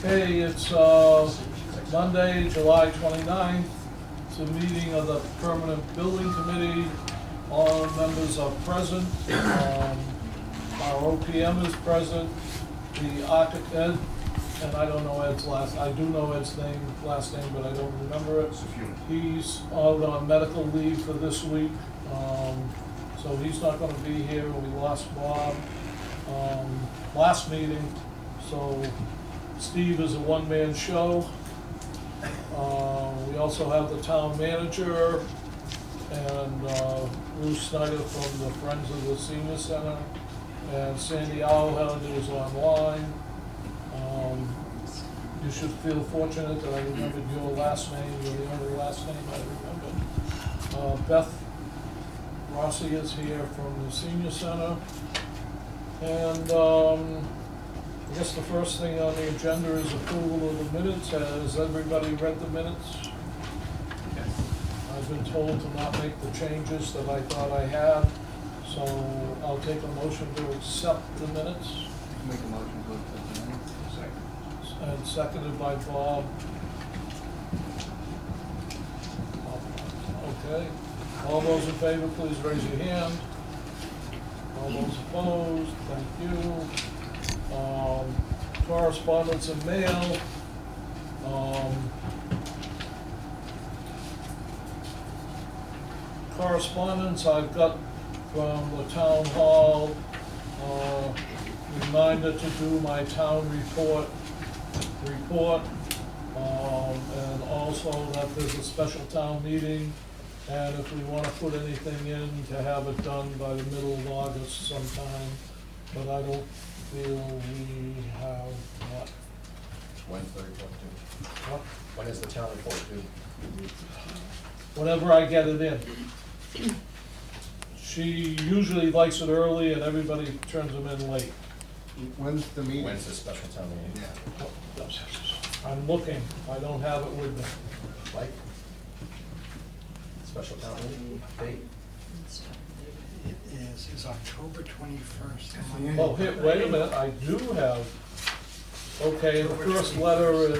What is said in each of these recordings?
Okay, it's Monday, July 29th. It's a meeting of the Permanent Building Committee. All members are present. Our OPM is present. The architect, and I don't know Ed's I do know Ed's last name, but I don't remember it. He's out on medical leave for this week, so he's not gonna be here. We lost Bob last meeting, so Steve is a one-man show. We also have the town manager and Bruce Snyder from the Friends of the Senior Center, and Sandy Owlhead is online. You should feel fortunate that I remembered your last name. You're the only last name I remember. Beth Rossi is here from the Senior Center. And I guess the first thing on the agenda is approval of the minutes. Has everybody read the minutes? Yes. I've been told to not make the changes that I thought I had, so I'll take a motion to accept the minutes. Make a motion to accept the minutes. Second. And seconded by Bob. Okay. All those in favor, please raise your hand. All those opposed, thank you. Correspondence and mail. Correspondence I've got from the town hall, reminder to do my town report, and also that there's a special town meeting, and if we wanna put anything in, to have it done by the middle of August sometime, but I don't feel we have what. When's the report due? What? When is the town report due? Whenever I get it in. She usually likes it early and everybody turns them in late. When's the meeting? When's the special town meeting? Yeah. I'm looking, I don't have it with me. Like? Special town meeting date? It is October 21st. Oh, here, wait a minute, I do have, okay, the first letter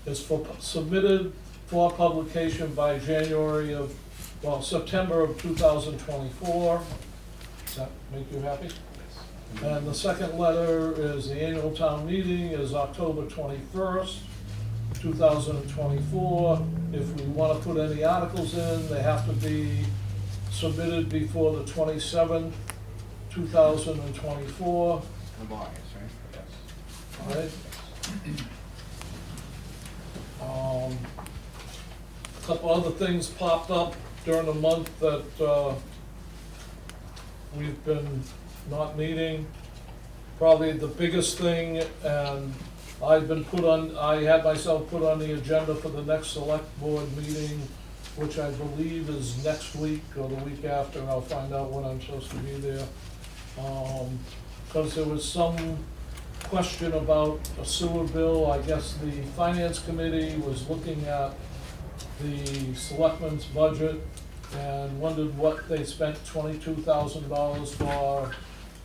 is submitted for publication by September of 2024. Does that make you happy? And the second letter is the annual town meeting is October 21st, 2024. If we want to put any articles in, they have to be submitted before the 27th, 2024. Of August, right? Yes. All right. A couple other things popped up during the month that we've been not meeting. Probably the biggest thing, and I had myself put on the agenda for the next select board meeting, which I believe is next week or the week after. I'll find out when I'm supposed to be there. Because there was some question about a sewer bill. I guess the finance committee was looking at the selectmen's budget and wondered what they spent $22,000 for,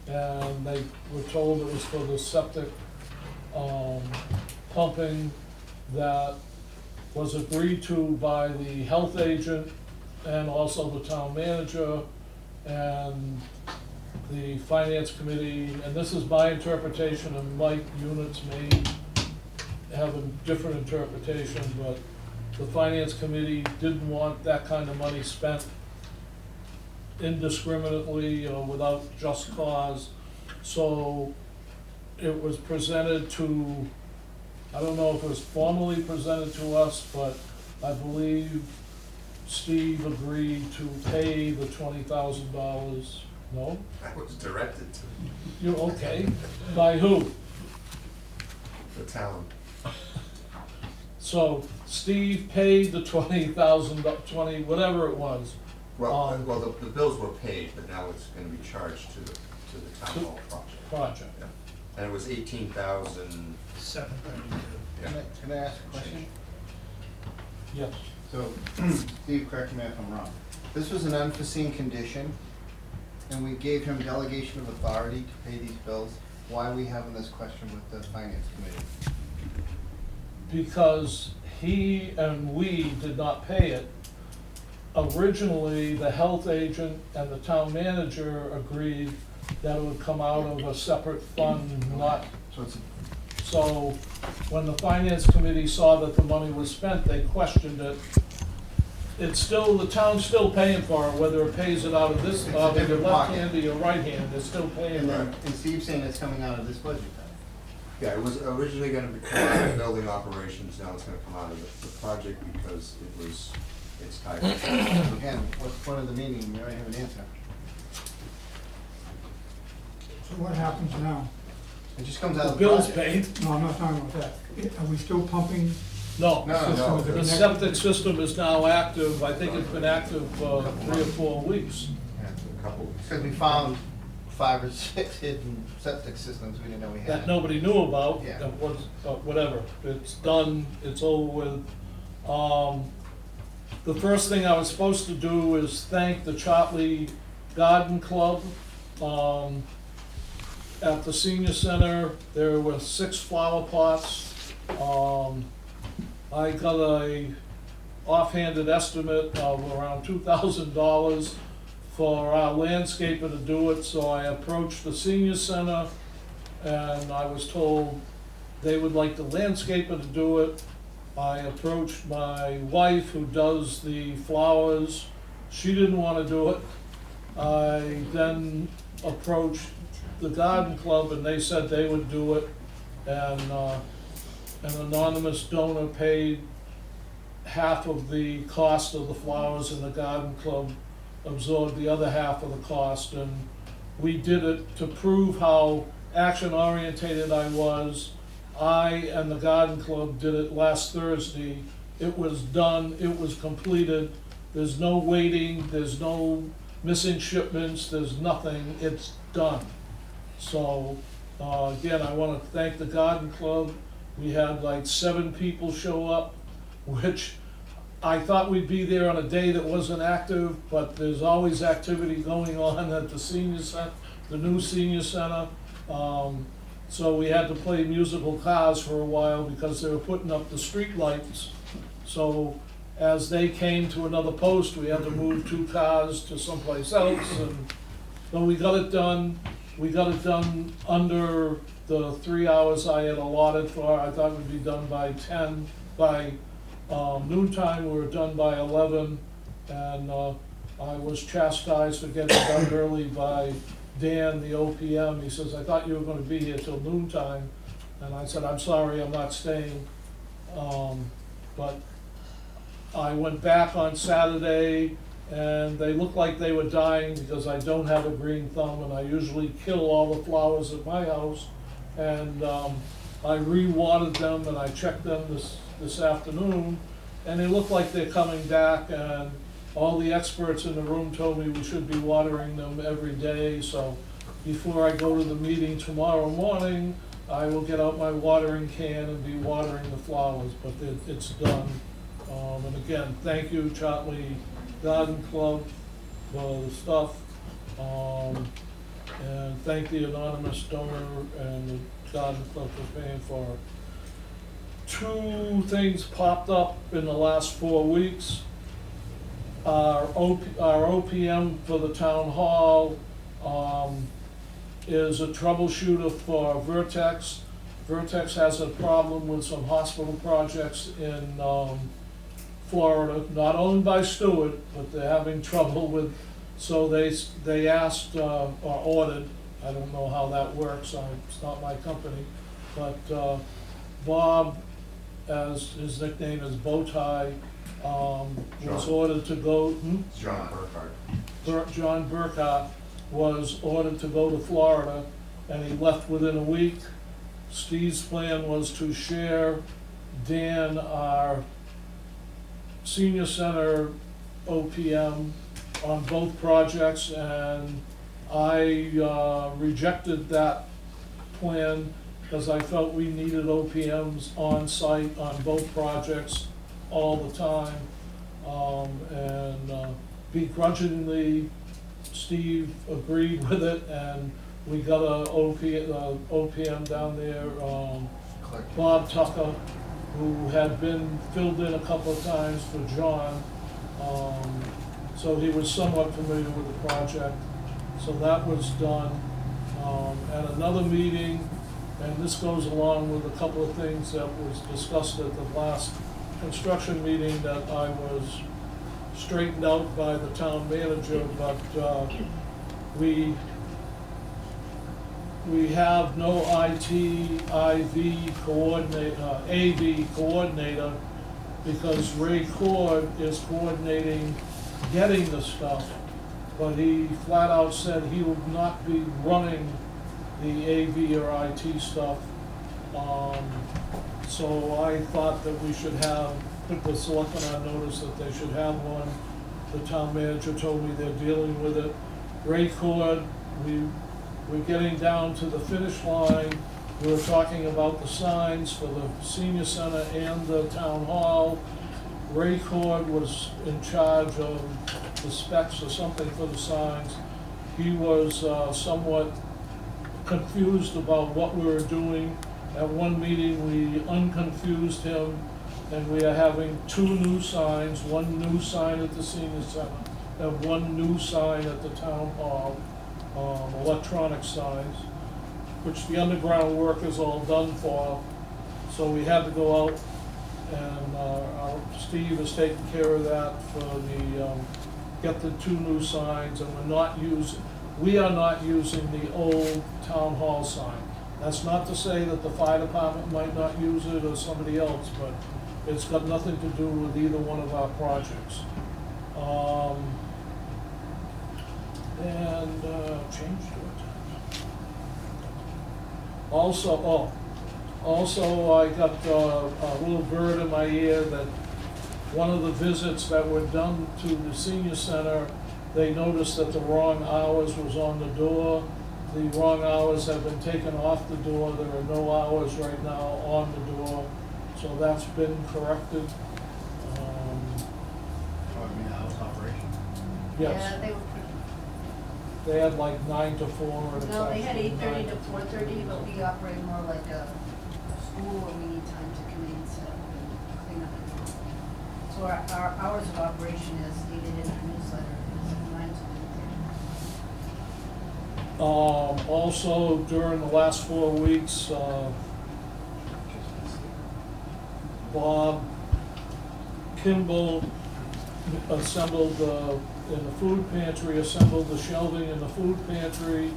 and they were told it was for the septic pumping that was agreed to by the health agent and also the town manager and the finance committee, and this is my interpretation, and Mike Units may have a different interpretation, but the finance committee didn't want that kind of money spent indiscriminately or without just cause. So it was presented to, I don't know if it was formally presented to us, but I believe Steve agreed to pay the $20,000. No? That was directed to You, okay, by who? the town. So Steve paid the $20,000, whatever it was. Well, the bills were paid, but now it's gonna be charged to the town hall project. Yeah. And it was 18,000. 732. Yeah. Can I ask a question? Yes. So, Steve, correct me if I'm wrong. This was an unforeseen condition, and we gave him delegation of authority to pay these bills. Why are we having this question with the finance committee? Because he and we did not pay it. Originally, the health agent and the town manager agreed that it would come out of a separate fund, not, So it's, so when the finance committee saw that the money was spent, they questioned it. It's still, the town's still paying for it, whether it pays it out of this, It's a out of your different left pocket. hand or your right hand, they're still paying and it. then, and Steve's saying it's coming out of this budget then? Yeah, it was originally gonna come out of building operations, now it's gonna come out of the project because it's tied. Again, what's the point of the meeting, we already have an answer. So what happens now? It just comes out The of the bill's project. paid, No, I'm not talking about that. Are we still pumping? no. No, no, The septic system is now active, I think it's been active, 3 or 4 weeks. Yeah, a couple weeks. Because we found 5 or 6 hidden septic systems we didn't know we had. That nobody knew about, Yeah. that was, whatever, it's done, it's over with. The first thing I was supposed to do is thank the Chartley Garden Club. At the senior center, there were 6 flower pots. I got a offhanded estimate of around $2,000 for our landscaper to do it, so I approached the senior center, and I was told they would like the landscaper to do it. I approached my wife, who does the flowers, she didn't wanna do it. I then approached the garden club, and they said they would do it, and, an anonymous donor paid half of the cost of the flowers, and the garden club absorbed the other half of the cost, and we did it to prove how action-orientated I was. I and the garden club did it last Thursday. It was done, it was completed, there's no waiting, there's no missing shipments, there's nothing, it's done. So, again, I wanna thank the garden club. We had like 7 people show up, which I thought we'd be there on a day that wasn't active, but there's always activity going on at the senior center, the new senior center. So we had to play musical cars for a while because they were putting up the street lights. So as they came to another post, we had to move 2 cars to someplace else, and, but we got it done. We got it done under the 3 hours I had allotted for. I thought we'd be done by 10, by noontime. We were done by 11, and I was chastised for getting done early by Dan, the OPM. He says, I thought you were gonna be here till noontime, and I said, I'm sorry, I'm not staying. But I went back on Saturday, and they looked like they were dying because I don't have a green thumb, and I usually kill all the flowers at my house. And I re-watered them, and I checked them this afternoon, and they look like they're coming back, and all the experts in the room told me we should be watering them every day. So before I go to the meeting tomorrow morning, I will get out my watering can and be watering the flowers, but it's done. And again, thank you, Chartley Garden Club, for the stuff. And thank the anonymous donor and the garden club for paying for it. 2 things popped up in the last 4 weeks. Our OPM for the town hall is a troubleshooter for Vertex. Vertex has a problem with some hospital projects in Florida, not owned by Stewart, but they're having trouble with, so they asked, or ordered, I don't know how that works, it's not my company, but Bob, as his nickname is Bowtie, was John. ordered to go, John Burkhardt. John Burkhardt was ordered to go to Florida, and he left within a week. Steve's plan was to share Dan, our senior center OPM, on both projects, and I rejected that plan because I felt we needed OPMs on site on both projects all the time. And begrudgingly, Steve agreed with it, and We got a OPM down there, Collective. Bob Tucker, who had been filled in a couple of times for John. So he was somewhat familiar with the project. So that was done. At another meeting, and this goes along with a couple of things that was discussed at the last construction meeting that I was straightened out by the town manager, but we have no IT/IV coordinator, AV coordinator, because Ray Cord is coordinating getting the stuff, but he flat out said he would not be running the AV or IT stuff. So I thought that we should have, put the selectmen on notice that they should have one. The town manager told me they're dealing with it. Ray Cord, we're getting down to the finish line. We were talking about the signs for the senior center and the town hall. Ray Cord was in charge of the specs or something for the signs. He was somewhat confused about what we were doing. At one meeting, we unconfused him, and we are having 2 new signs, 1 new sign at the senior center, and 1 new sign at the town hall, electronic signs, which the underground work is all done for. So we had to go out, and Steve is taking care of that for the, get the 2 new signs, and we are not using the old town hall sign. That's not to say that the fire department might not use it or somebody else, but it's got nothing to do with either one of our projects. Change to it. Also, I got a little bird in my ear that one of the visits that were done to the senior center, they noticed that the wrong hours was on the door. The wrong hours have been taken off the door. There are no hours right now on the door. So that's been corrected. House operation. Yes, Yeah, they were they had like 9 to 4. and it's no, they had actually 8:30 9 to 4:30, but we operate more like a school where we need time to come in and set up and clean up. So our hours of operation is stated in our newsletter, is 9 to 3:30. Also, during the last 4 weeks, Bob Kimball assembled, in the food pantry, assembled the shelving in the food pantry.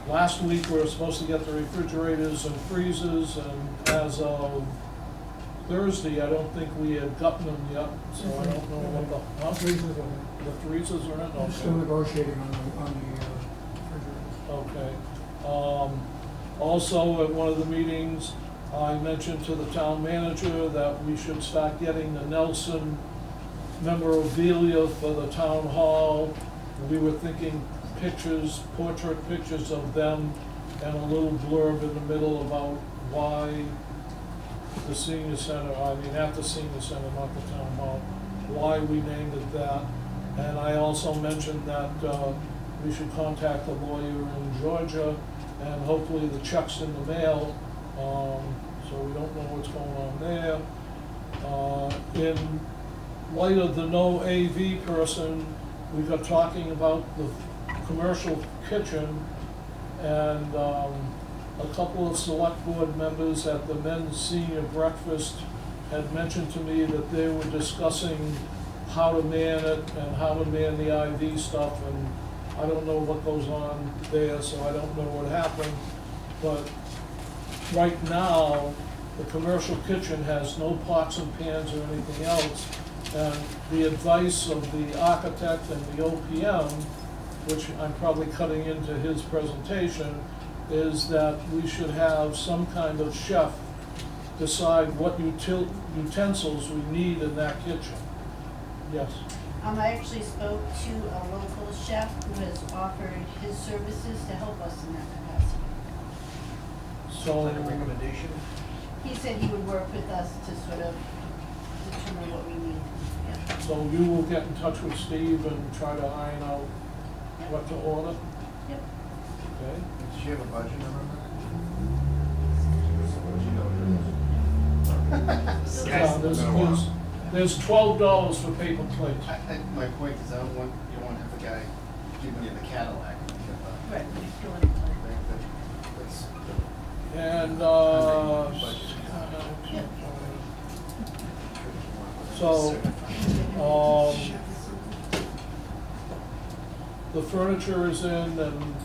Last week, we were supposed to get the refrigerators and freezers, and as of Thursday, I don't think we had gotten them yet, so I don't know what the, Freezers are- the freezers are in, I'm still okay. negotiating on the refrigerators. Okay. Also, at one of the meetings, I mentioned to the town manager that we should start getting the Nelson memorabilia for the town hall. We were thinking pictures, portrait pictures of them, and a little blurb in the middle about why the senior center, at the senior center, not the town hall, why we named it that. And I also mentioned that we should contact a lawyer in Georgia, and hopefully the check's in the mail, so we don't know what's going on there. In light of the no AV person, we got talking about the commercial kitchen, and a couple of select board members at the men's senior breakfast had mentioned to me that they were discussing how to man it and how to man the IV stuff, and I don't know what goes on there, so I don't know what happened. But right now, the commercial kitchen has no pots and pans or anything else. And the advice of the architect and the OPM, which I'm probably cutting into his presentation, is that we should have some kind of chef decide what utensils we need in that kitchen. Yes. I actually spoke to a local chef who has offered his services to help us in that capacity. So, Like a recommendation? He said he would work with us to sort of determine what we need. Yeah. so you will get in touch with Steve and try to iron out what to order? Yep. Okay. Does she have a budget number? Yeah, there's $12 for paper plates. My point is, I don't want, you don't want to have the guy giving you the Cadillac. Right, but he's doing it. And, Yeah. so, the furniture is in, and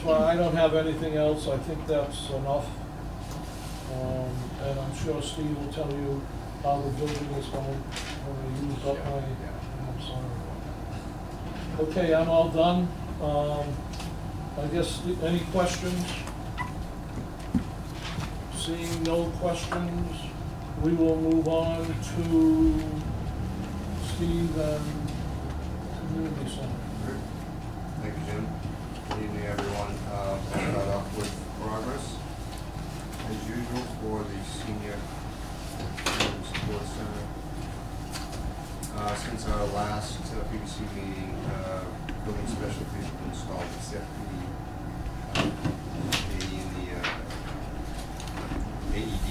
so I don't have anything else, I think that's enough. And I'm sure Steve will tell you how the building is going, when I used up my, I'm sorry. Okay, I'm all done. I guess, any questions? Seeing no questions, we will move on to Steve and Community Center. Thank you, Jim. Good evening, everyone. I'll start off with progress, as usual, for the Senior Support Center. Since our last PBC meeting, building specialties have been installed, except the AED,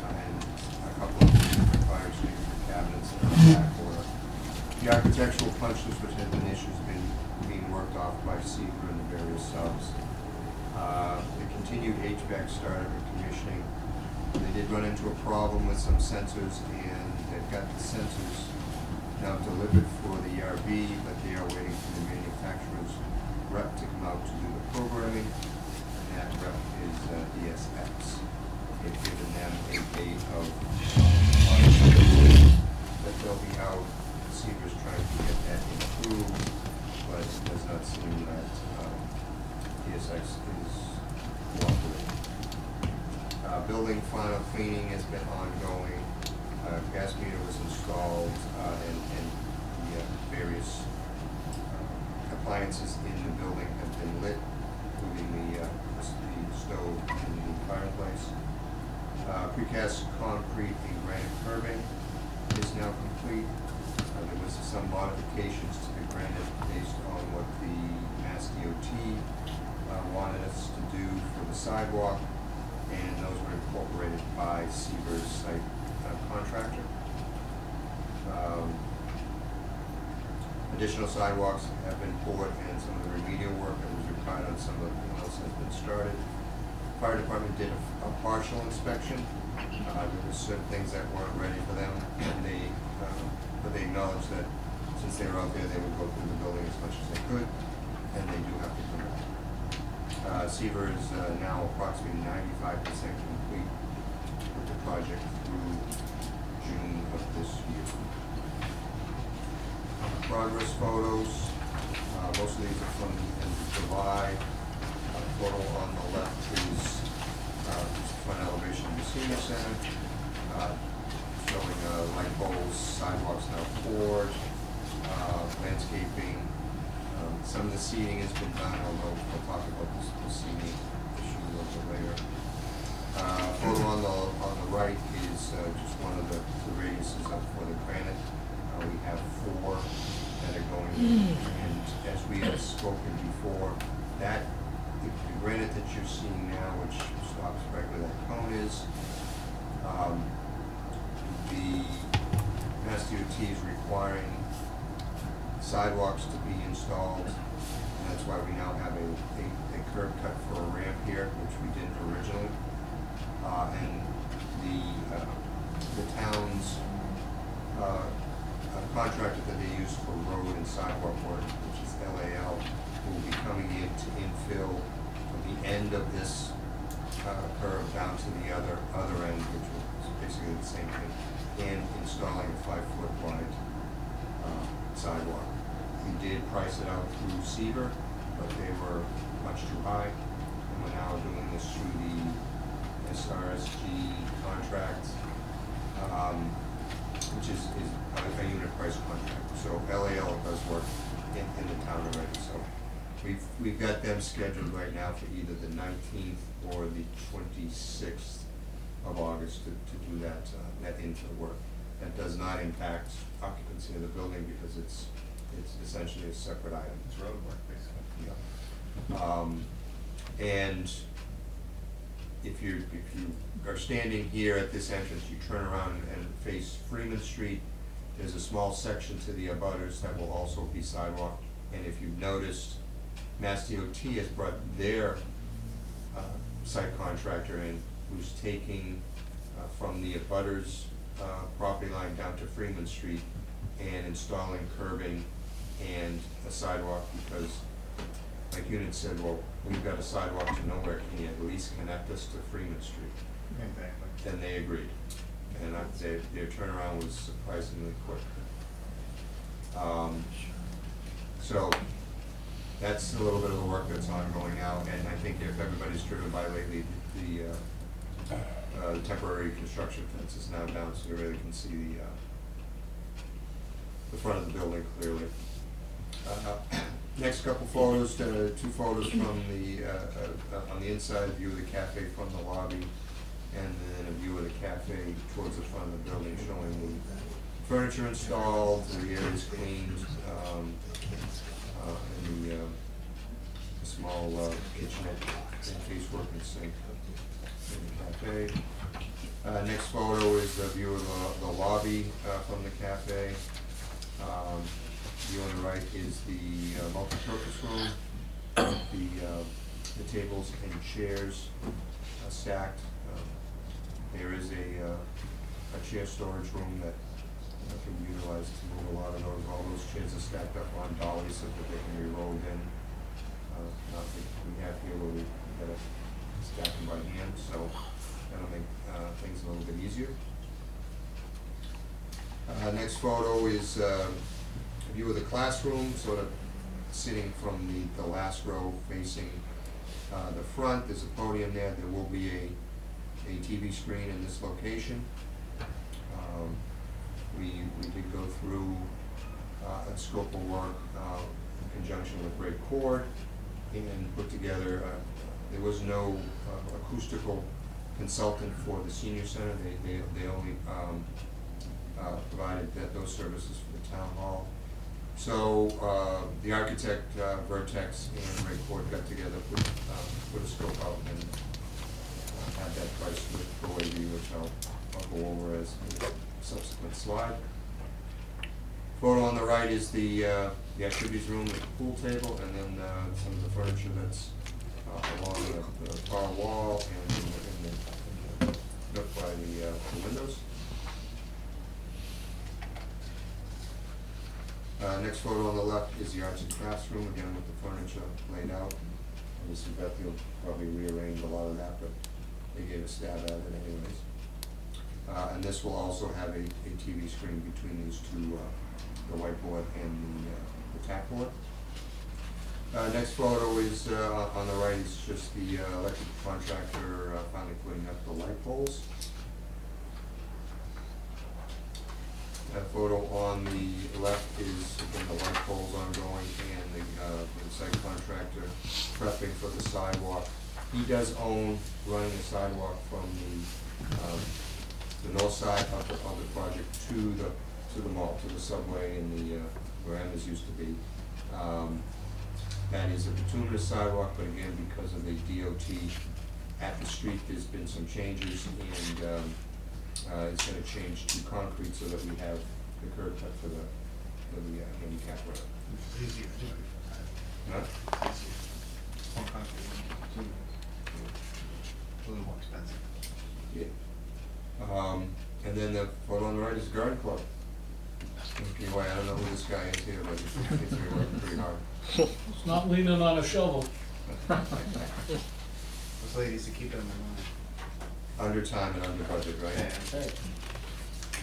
and a couple of fire extinguisher cabinets in the back order. The architectural punch list, which had been issued, has been being worked off by Seaver and the various subs. The continued HVAC startup and commissioning. They did run into a problem with some sensors, and they've got the sensors now delivered for the ERB, but they are waiting for the manufacturer's rep to come out to do the programming, and that rep is DSX. They've given them a date of that they'll be out. Seaver's trying to get that improved, but it does not seem that DSX is cooperating. Building final cleaning has been ongoing. Gas meter was installed, and the various appliances in the building have been lit, including the stove and the fireplace. Precast concrete and granite curbing is now complete. There was some modifications to the granite based on what the Mass DOT wanted us to do for the sidewalk, and those were incorporated by Seaver's site contractor. Additional sidewalks have been poured, and some of the remedial work that was required on some of the else has been started. Fire department did a partial inspection. There were certain things that weren't ready for them, and but they acknowledged that since they were out there, they would go through the building as much as they could, and they do have to come back. Seaver is now approximately 95% complete with the project through June of this year. Progress photos, most of these are from the end of July. Photo on the left is front elevation of the senior center, showing light poles, sidewalks now poured, landscaping. Some of the seating has been done, although we'll talk about the seating issue a little bit later. Photo on the right is just one of the radiuses up for the granite. We have 4 that are going in, and as we have spoken before, that the granite that you're seeing now, which stops right where that cone is, the Mass DOT is requiring sidewalks to be installed, and that's why we now have a curb cut for a ramp here, which we didn't originally. And the town's contractor that they use for road and sidewalk work, which is LAL, will be coming in to infill from the end of this curve down to the other end, which is basically the same thing, and installing a 5-foot wide sidewalk. We did price it out through Seaver, but they were much too high, and we're now doing this through the SRSG contract, which is a unit price contract. So LAL does work in the town already. So we've got them scheduled right now for either the 19th or the 26th of August to do that infill work. That does not impact occupancy of the building because it's essentially a separate item. It's road work, basically. Yeah. And if you are standing here at this entrance, you turn around and face Freeman Street, there's a small section to the abutters that will also be sidewalk. And if you've noticed, Mass DOT has brought their site contractor in, who's taking from the abutters property line down to Freeman Street and installing curbing and a sidewalk, because like Unit said, well, we've got a sidewalk to nowhere, can you at least connect us to Freeman Street? Exactly. Then they agreed, and their turnaround was surprisingly quick. So, that's a little bit of the work that's ongoing now, and I think if everybody's driven by lately, the temporary construction fence is now down, so you really can see the front of the building clearly. Next couple photos, two photos from the, on the inside, view of the cafe from the lobby, and then a view of the cafe towards the front of the building, showing the furniture installed, the areas cleaned, and the small kitchenette and casework and sink in the cafe. Next photo is a view of the lobby from the cafe. View on the right is the multi-purpose room, the tables and chairs stacked. There is a chair storage room that can be utilized to move a lot of those. All those chairs are stacked up on dollies so that they can be rolled in. Not like we have here where we gotta stack them by hand, so that'll make things a little bit easier. Next photo is a view of the classroom, sort of sitting from the last row facing the front. There's a podium there. There will be a TV screen in this location. We did go through a scope of work in conjunction with Ray Cord and put together, there was no acoustical consultant for the senior center. They only provided those services for the town hall. So the architect, Vertex, and Ray Cord got together, put a scope out, and had that price with OAB, which I'll go over as a subsequent slide. Photo on the right is the activities room with the pool table, and then some of the furniture that's along the far wall and in the nook by the windows. Next photo on the left is the arts and crafts room, again with the furniture laid out. Obviously Beth will probably rearrange a lot of that, but they gave a stab at it anyways. And this will also have a TV screen between these two, the whiteboard and the tack board. Next photo is on the right is just the electric contractor finally putting up the light poles. That photo on the left is again the light poles ongoing and the site contractor prepping for the sidewalk. He does own running the sidewalk from the north side of the project to the mall, to the subway and the where Emma's used to be. That is a bituminous sidewalk, but again, because of the DOT at the street, there's been some changes, and it's gonna change to concrete so that we have the curb cut for the handicap ramp. Easier to do. Huh? More concrete. A little more expensive. Yeah. And then the photo on the right is the garden club. Okay, well, I don't know who this guy is here, but he's working pretty hard. It's not leaning on a shovel. Those ladies to keep them in mind. Under time and under budget, right? Yeah. Hey,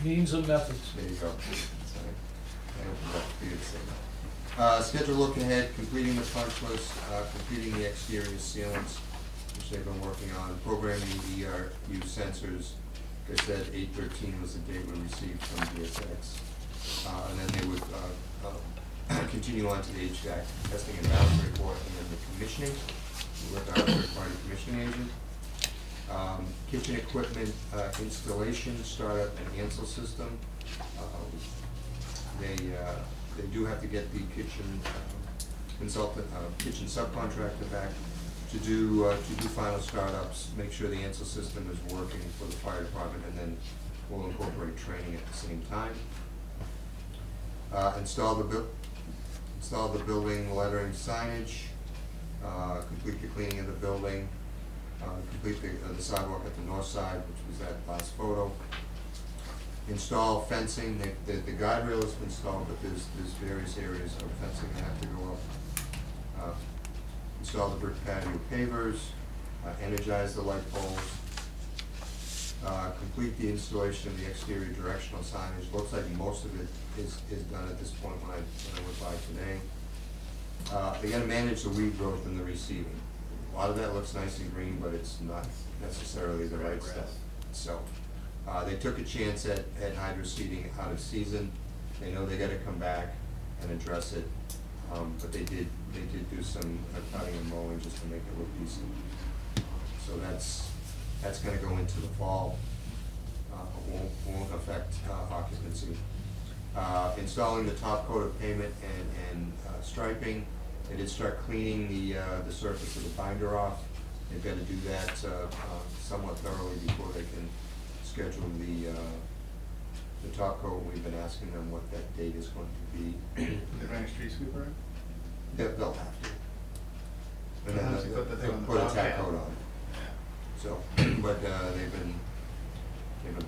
means and methods. There you go. I hope that be the same. Schedule look ahead, completing the punch list, completing the exterior sealants, which they've been working on, programming the ERU sensors. Like I said, 8/13 was the date we received from DSX. And then they would continue on to the HVAC testing and balance report, and then the commissioning with our third-party commissioning agent. Kitchen equipment installation, startup, and Ansel system. They do have to get the kitchen consultant, kitchen subcontractor back to do final startups, make sure the Ansel system is working for the fire department, and then we'll incorporate training at the same time. Install the building lettering signage, complete the cleaning of the building, complete the sidewalk at the north side, which was that last photo. Install fencing, the guardrail has been installed, but there's various areas of fencing that have to go up. Install the brick patio pavers, energize the light poles, complete the installation of the exterior directional signage. Looks like most of it is done at this point when I went by today. They gotta manage the weed growth in the receiving. A lot of that looks nice and green, but it's not necessarily the right stuff. So, they took a chance at hydro seeding out of season. They know they gotta come back and address it, but they did do some cutting and mowing just to make it look decent. So that's gonna go into the fall, won't affect occupancy. Installing the top coat of pavement and striping. They did start cleaning the surface of the binder off. They've gotta do that somewhat thoroughly before they can schedule the top coat. We've been asking them what that date is going to be. They're running a street sweeper? They'll have to. And then Sometimes you put the thing on the put a top, tack yeah. coat on. So, but they've been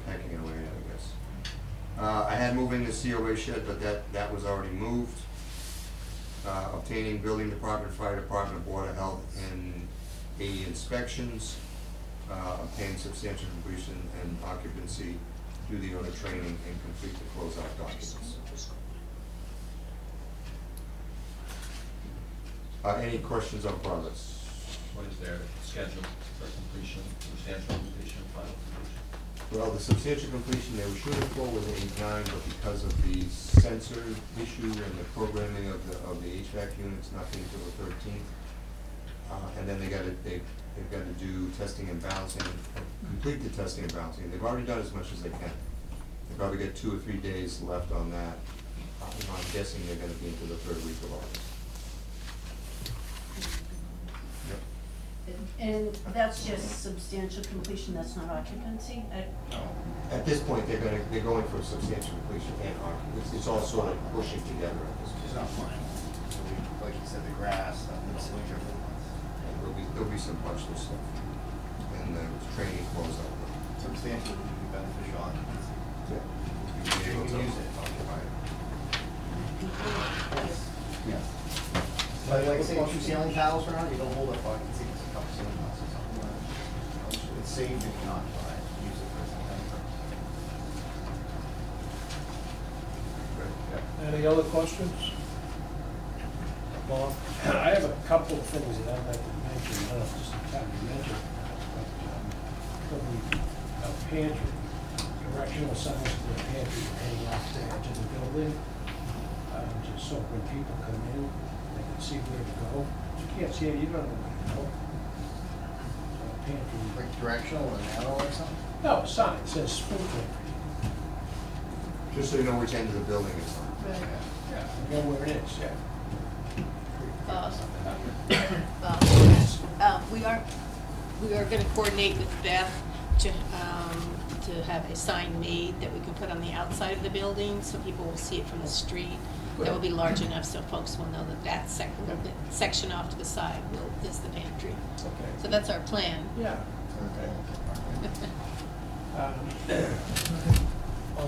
pecking away at it, I guess. I had moving the COA shed, but that was already moved. Obtaining building department, fire department, board of health, and AE inspections. Obtain substantial completion and occupancy, do the owner training, and complete the closeout documents. Any questions on progress? What is their schedule for completion, substantial completion, final completion? Well, the substantial completion, they were shooting for was 8/9, but because of the sensor issue and the programming of the HVAC units, not being until the 13th. And then they've got to do testing and balancing, complete the testing and balancing. They've already done as much as they can. They probably got 2 or 3 days left on that. I'm guessing they're gonna be into the 3rd week of August. Yep. And that's just substantial completion, that's not occupancy? At this point, they're going for substantial completion and occupancy. It's all sort of pushing together at this point. It's not mine. So we, like you said, the grass, the winter. There'll be some punchless stuff, and training close out. Substantial would be beneficial occupancy. Yeah. You can use it, occupy it. Yes. Like say 2 ceiling tiles around, you don't hold up occupancy, it's a couple ceiling tiles or something. It's safe if you not occupy it, use it for some kind of purpose. Any other questions? Bob? I have a couple of things that I'd like to mention, I don't know if this is the time to mention, but the pantry, directional signs to the pantry hanging off the edge of the building, just so when people come in, they can see where to go. You can't see it, you don't know where to go. So a pantry, Like directional or narrow or something? no, a sign says food pantry, Just so you know which end of the building it's on. Right. yeah, you know where it is, yeah. We are gonna coordinate with Beth to have a sign made that we can put on the outside of the building, so people will see it from the street. That will be large enough so folks will know that section off to the side is the pantry. So Okay. that's our plan. Yeah.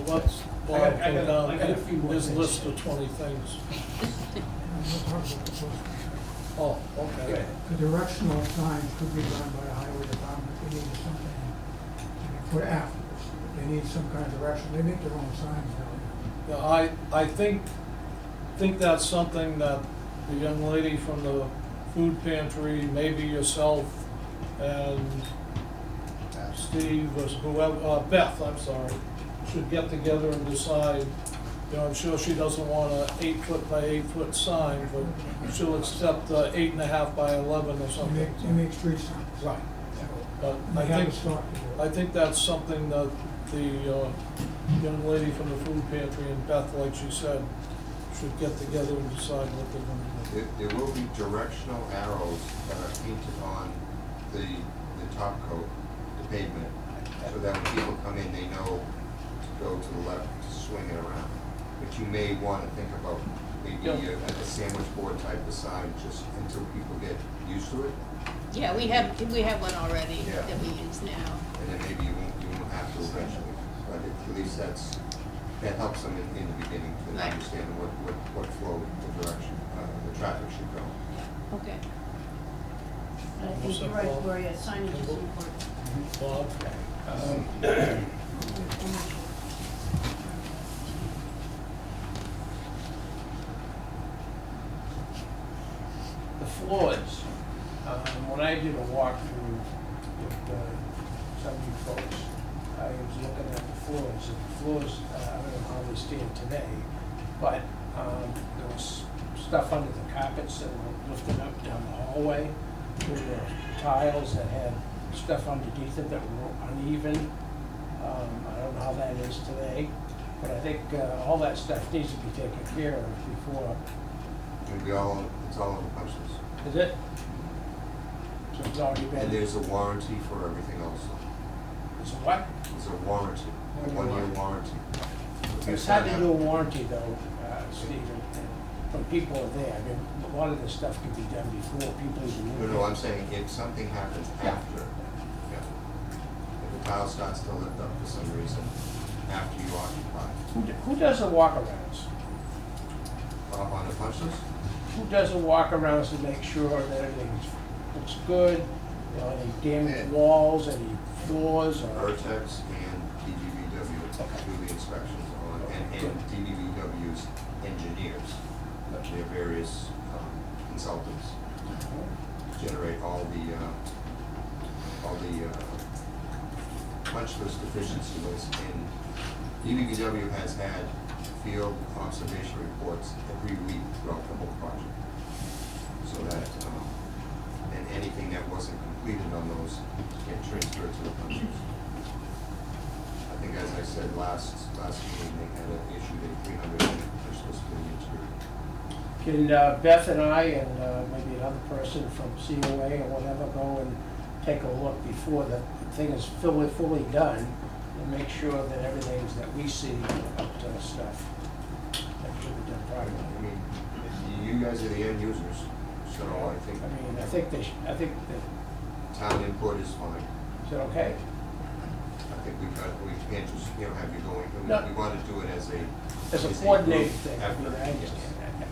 Let's, I Bob, got- I go got- I got a down few more his things. list of 20 things. Oh, okay. The directional signs could be done by the highway department, they need something to be put afterwards. They need some kind of direction, they make their own signs now. Yeah, I think that's something that the young lady from the food pantry, maybe yourself and Steve, or whoever, Beth, I'm sorry, should get together and decide. You know, I'm sure she doesn't want a 8-foot by 8-foot sign, but she'll accept 8.5 by 11 or They something. make street signs. Right. But They I have think, the stock to do it. I think that's something that the young lady from the food pantry and Beth, like she said, should get together and decide what they're gonna do. There will be directional arrows that are painted on the top coat, the pavement, so that when people come in, they know to go to the left, to swing it around. But you may wanna think about maybe a sandwich board type of sign, just until people get used to it. Yeah, we have one already Yeah. that we use now. And then maybe you won't have to eventually, but at least that helps them in the beginning to Right. understand what flow, the direction, the traffic should go. Okay. But I think you're right, Gloria, signage is important. Bob? The floors, when I did a walkthrough with some of you folks, I was looking at the floors, and the floors, I don't know how they stand today, but there was stuff under the carpets that were lifted up down the hallway. There were tiles that had stuff underneath it that were uneven. I don't know how that is today, but I think all that stuff needs to be taken care of before. It's all on the punch list. Is it? So it's already been. And there's a warranty for everything also. It's a what? There's a warranty, a 1-year warranty. It's had to do a warranty though, Stephen, and when people are there, I mean, a lot of this stuff can be done before people even move. No, I'm saying if something happens after, yeah. If the tile starts to lift up for some reason, after you occupy, Who does the walkarounds? on the punch list, Who does the walkarounds to make sure that everything looks good? You know, any damaged walls, any floors, or? Vertex and DBVW do the inspections on, and DBVW's engineers, their various consultants, generate all the punch list deficiency lists, and DBVW has had field observation reports every week throughout the whole project. So that, and anything that wasn't completed on those get transferred to the punch list. I think as I said last meeting, they had issued a 300-minute punch list for the interior. Can Beth and I and maybe another person from COA or whatever go and take a look before the thing is fully done and make sure that everything's that we see up to snuff? That should be done I properly. mean, you guys are the end users, so I think I think that, town input is fine. is it okay? I think we can't just, have you going, No. we want to do it as a. As a group coordinated thing, I mean, effort, I yes. understand that, yeah.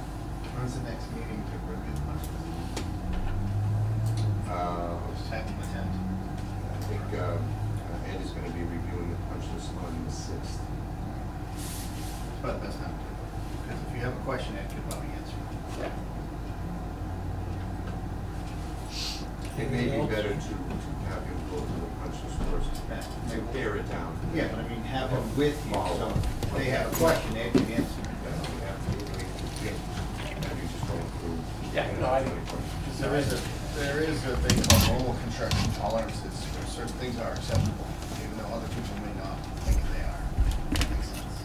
When's the next meeting to review the punch list? Just having the tent. I think Ed is going to be reviewing the punch list on the 6th. But that's not, because if you have a question, Ed could probably answer it. Yeah. It may be better to have him go through the punch list first, to pare it down. Yeah, but I mean, have them with you, so if they have a question, Ed can answer it. We have you just going through. Yeah, no, I- Because there is a thing called normal construction tolerances, where certain things are acceptable, even though other people may not think they are. Makes sense.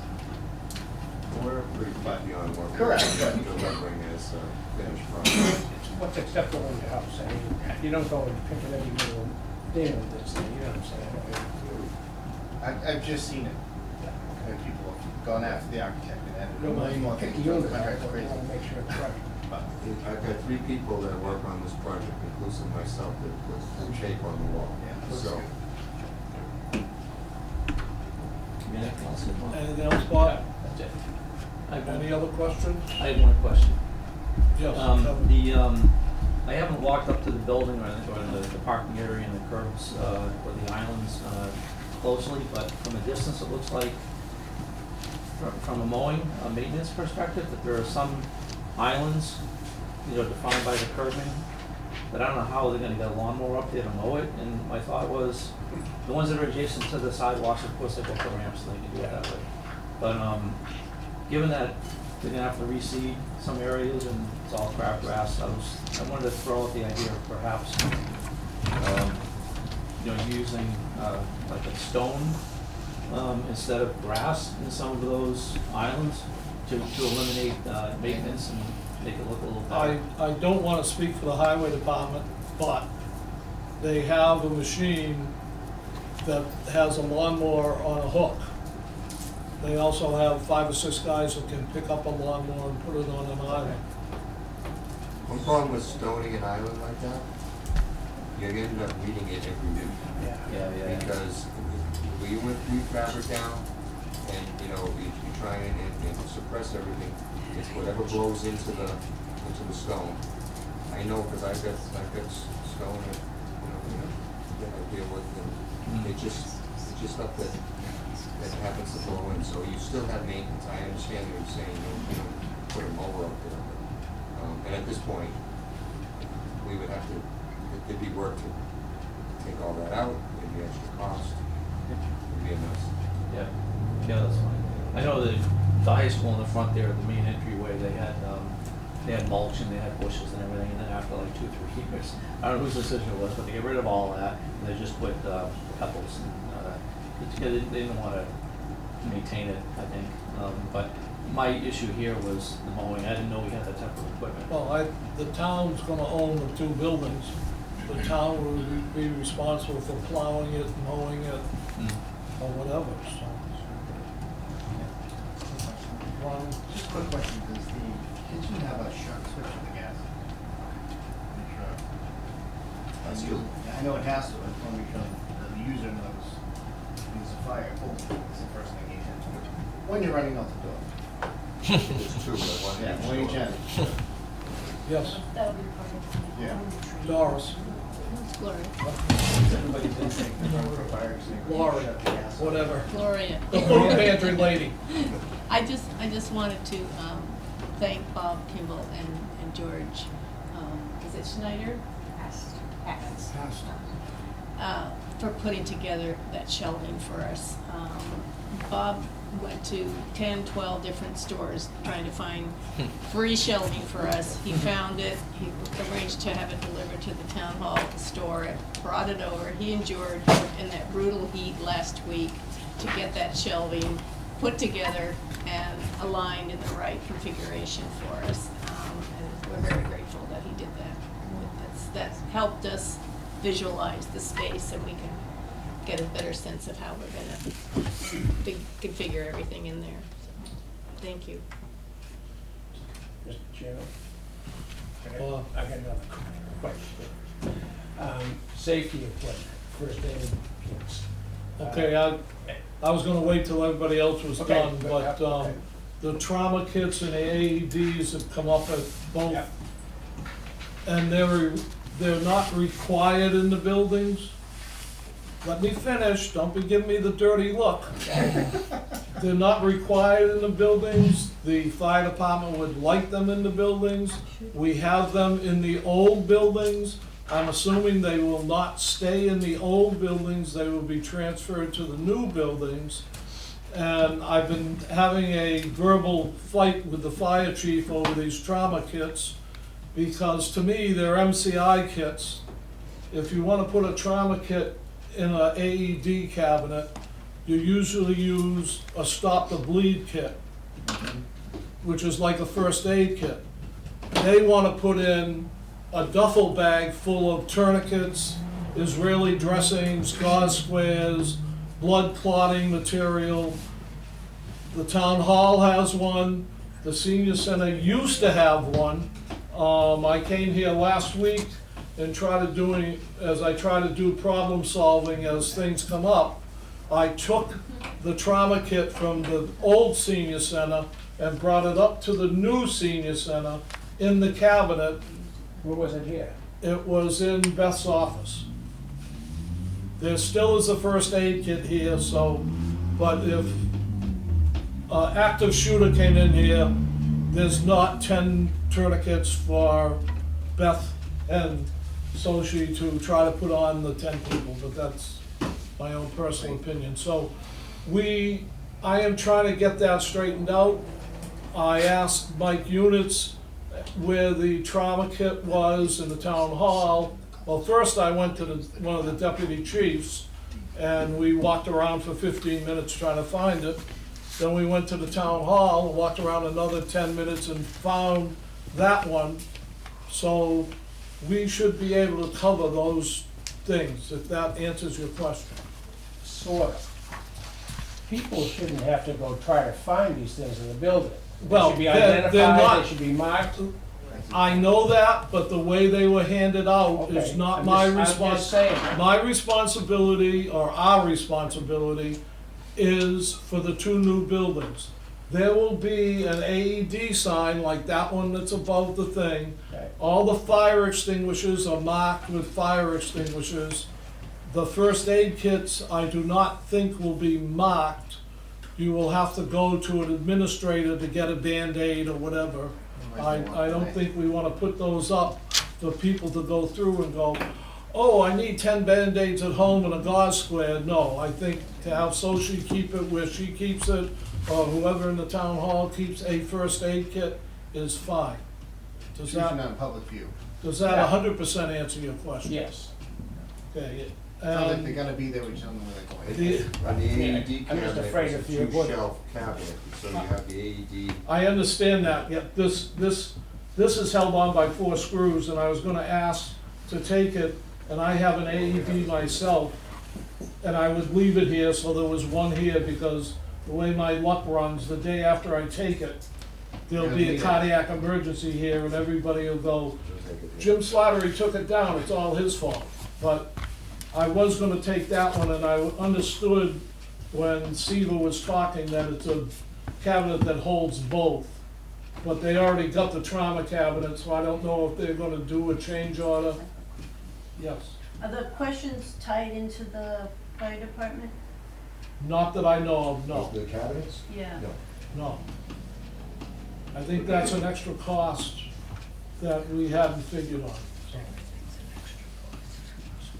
We're pretty far beyond what we're Correct. delivering as a finished product. It's what's acceptable in your house, I mean, you don't go and pick it every little thing with this thing, you know what I'm saying? I've just seen it, where people have gone after the architect and added a million more things Picky to unit, the contract, but we crazy. wanna make sure it's right. But I've got 3 people that work on this project, inclusive myself, that put full shape on the wall. Yeah, looks So, good. Anything else, Bob? That's it. Any other questions? I have one question. Yes. The, I haven't walked up to the building or the parking area and the curbs, or the islands, closely, but from a distance, it looks like, from a mowing, maintenance perspective, that there are some islands, defined by the curbing, but I don't know how they're gonna get a lawnmower up there to mow it, and my thought was, the ones that are adjacent to the sidewalks, of course, they go for ramps, so they can do it that way. But, given that they're gonna have to reseed some areas and it's all crabgrass, I wanted to throw out the idea of perhaps, using, like a stone, instead of grass in some of those islands, to eliminate, maintenance and make it look a little better. I don't wanna speak for the highway department, but they have a machine that has a lawnmower on a hook. They also have 5 or 6 guys who can pick up a lawnmower and put it on an island. One problem with stoning an island like that, you end up reading it every week. Yeah. Because we fabric down, and, you know, you try and suppress everything. It's whatever blows into the stone. I know, because I've got stone that, that I deal with, and it's just stuff that happens to blow in, so you still have maintenance. I understand what you're saying, you don't put a mower up there, but, and at this point, we would have to, there'd be work to take all that out, there'd be extra cost, it'd be a mess. Yeah, that's fine. I know that the high school in the front there, the main entryway, they had mulch and they had bushes and everything, and then after like 2 or 3 years, I don't know whose decision it was, but they get rid of all that, and they just put, pebbles and, they didn't wanna maintain it, I think, but my issue here was the mowing. I didn't know we had that type of equipment. Well, the town's gonna own the 2 buildings. The town will be responsible for plowing it, mowing it, or whatever, so. Ron, Just a quick question, does the kitchen have a sharp switch for the gas? Make sure. That's you. I know it has to, I just want to make sure the user knows there's a fire, boom, it's the first thing you hit. When you're running out the door. There's 2, but one Yeah, each when you door. can. yes, That'll be part of the. Yeah. Doris, Gloria, Everybody's been saying, for fire extinguisher. Lori, shut the gas off. whatever. Gloria. The food pantry lady. I just wanted to thank Bob Kimball and George, is it Schneider? Hast. For putting together that shelving for us. Bob went to 10, 12 different stores trying to find free shelving for us. He found it, he arranged to have it delivered to the town hall store, it brought it over. He and George worked in that brutal heat last week to get that shelving put together and aligned in the right configuration for us. And we're very grateful that he did that. That helped us visualize the space, and we can get a better sense of how we're gonna configure everything in there. So, thank you. Mr. Chairman? Uh, I got another question. Safety equipment, first aid kits. Okay, I was gonna wait till everybody else was Okay, done, but, okay. the trauma kits and the AEDs have come up at both. Yeah. And they're not required in the buildings. Let me finish, don't be giving me the dirty look. They're not required in the buildings, the fire department would like them in the buildings. We have them in the old buildings. I'm assuming they will not stay in the old buildings, they will be transferred to the new buildings. And I've been having a verbal fight with the fire chief over these trauma kits, because to me, they're MCI kits. If you wanna put a trauma kit in a AED cabinet, you usually use a stop the bleed kit, which is like a first aid kit. They wanna put in a duffel bag full of tourniquets, Israeli dressings, gauze squares, blood clotting material. The town hall has one, the senior center used to have one. I came here last week and as I try to do problem solving as things come up, I took the trauma kit from the old senior center and brought it up to the new senior center in the cabinet. Where was it here? It was in Beth's office. There still is a first aid kit here, so, but if an active shooter came in here, there's not 10 tourniquets for Beth and Sochi to try to put on the 10 people, but that's my own personal opinion. So I am trying to get that straightened out. I asked Mike Units where the trauma kit was in the town hall. Well, first I went to one of the deputy chiefs, and we walked around for 15 minutes trying to find it. Then we went to the town hall, walked around another 10 minutes and found that one. So we should be able to cover those things, if that answers your question. Sort of. People shouldn't have to go try to find these things in the building. Well, They should be they're identified, not- they should be marked. I know that, but the way they were handed out is Okay, not I'm my just- I'm just response. saying. My responsibility, or our responsibility, is for the two new buildings. There will be an AED sign like that one that's above the thing. Okay. All the fire extinguishers are marked with fire extinguishers. The first aid kits, I do not think will be marked. You will have to go to an administrator to get a Band-Aid or whatever. I don't think we wanna put those up for people to go through and go, oh, I need 10 Band-Aids at home and a gauze square. No, I think to have Sophie keep it where she keeps it, or whoever in the town hall keeps a first aid kit is fine. Does Keeping that, on public view. does that 100% answer your question? Yes. Okay, Sounds like they're gonna be there, we just don't know where they're going. the, On the AED I'm just cabinet, afraid it's if a you would- two-shelf cabinet, so you have the AED. I understand that, yet this is held on by 4 screws, and I was gonna ask to take it, and I have an AED myself, and I would leave it here, so there was one here, because the way my luck runs, the day after I take it, there'll be a cardiac emergency here, and everybody will go, Jim Slattery took it down, it's all his fault. But I was gonna take that one, and I understood when Siva was talking that it's a cabinet that holds both. But they already got the trauma cabinet, so I don't know if they're gonna do a change order. Yes, Are the questions tied into the fire department? not that I know of, no, The cabinets? Yeah. No. no. I think that's an extra cost that we hadn't figured on, so.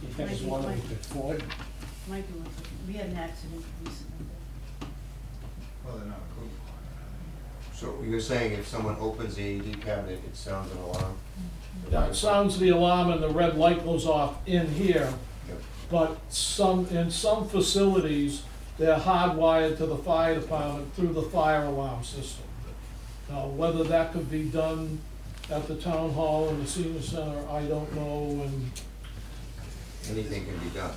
You think it's one that we could afford? Might be one, we had an accident recently. Well, they're not included. So you're saying if someone opens the AED cabinet, it sounds an alarm? Yeah, it sounds the alarm and the red light goes off in here, Yep. but in some facilities, they're hardwired to the fire department through the fire alarm system. Now, whether that could be done at the town hall and the senior center, I don't know, and, Anything can be done.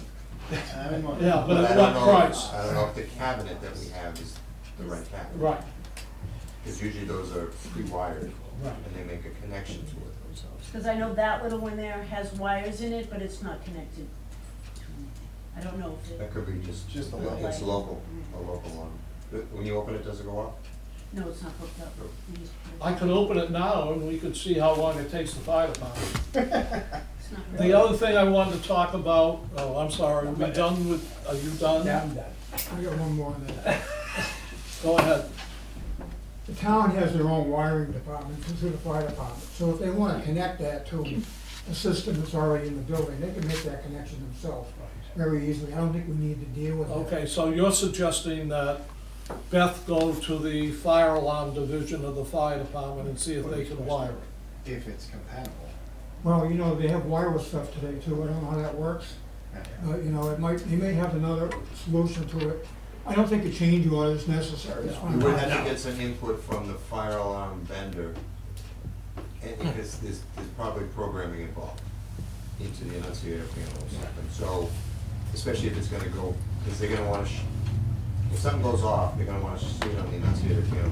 yeah, but I at don't what know- price? I don't know if the cabinet that we have is the right cabinet. Right, Because usually those are pre-wired, right. and they make a connection to it. Because I know that little one there has wires in it, but it's not connected to anything. I don't know if That it, could be just, Just a it's little. local, a local one. When you open it, does it go off? no, it's not hooked up. You just put it- I could open it now and we could see how long it takes the fire department. It's not The other thing I wanted to talk about, oh, I'm sorry, are we done with, are you done? Yeah, I'm done. I got one more on that. Go ahead. The town has their own wiring department to the fire department, so if they wanna connect that to a system that's already in the building, they can make that connection themselves very easily. I don't think we need to deal with that. Okay, so you're suggesting that Beth go to the fire alarm division of the fire department and see if they can wire it? If it's compatible. Well, you know, they have wireless stuff today too, I don't know how that works. But, you know, they may have another solution to it. I don't think a change order is necessary. It's You fine. would have to get some input from the fire alarm vendor, and because there's probably programming involved into the annunciator panels. And so, especially if it's gonna go, because they're gonna wanna, if something goes off, they're gonna wanna see it on the annunciator panel.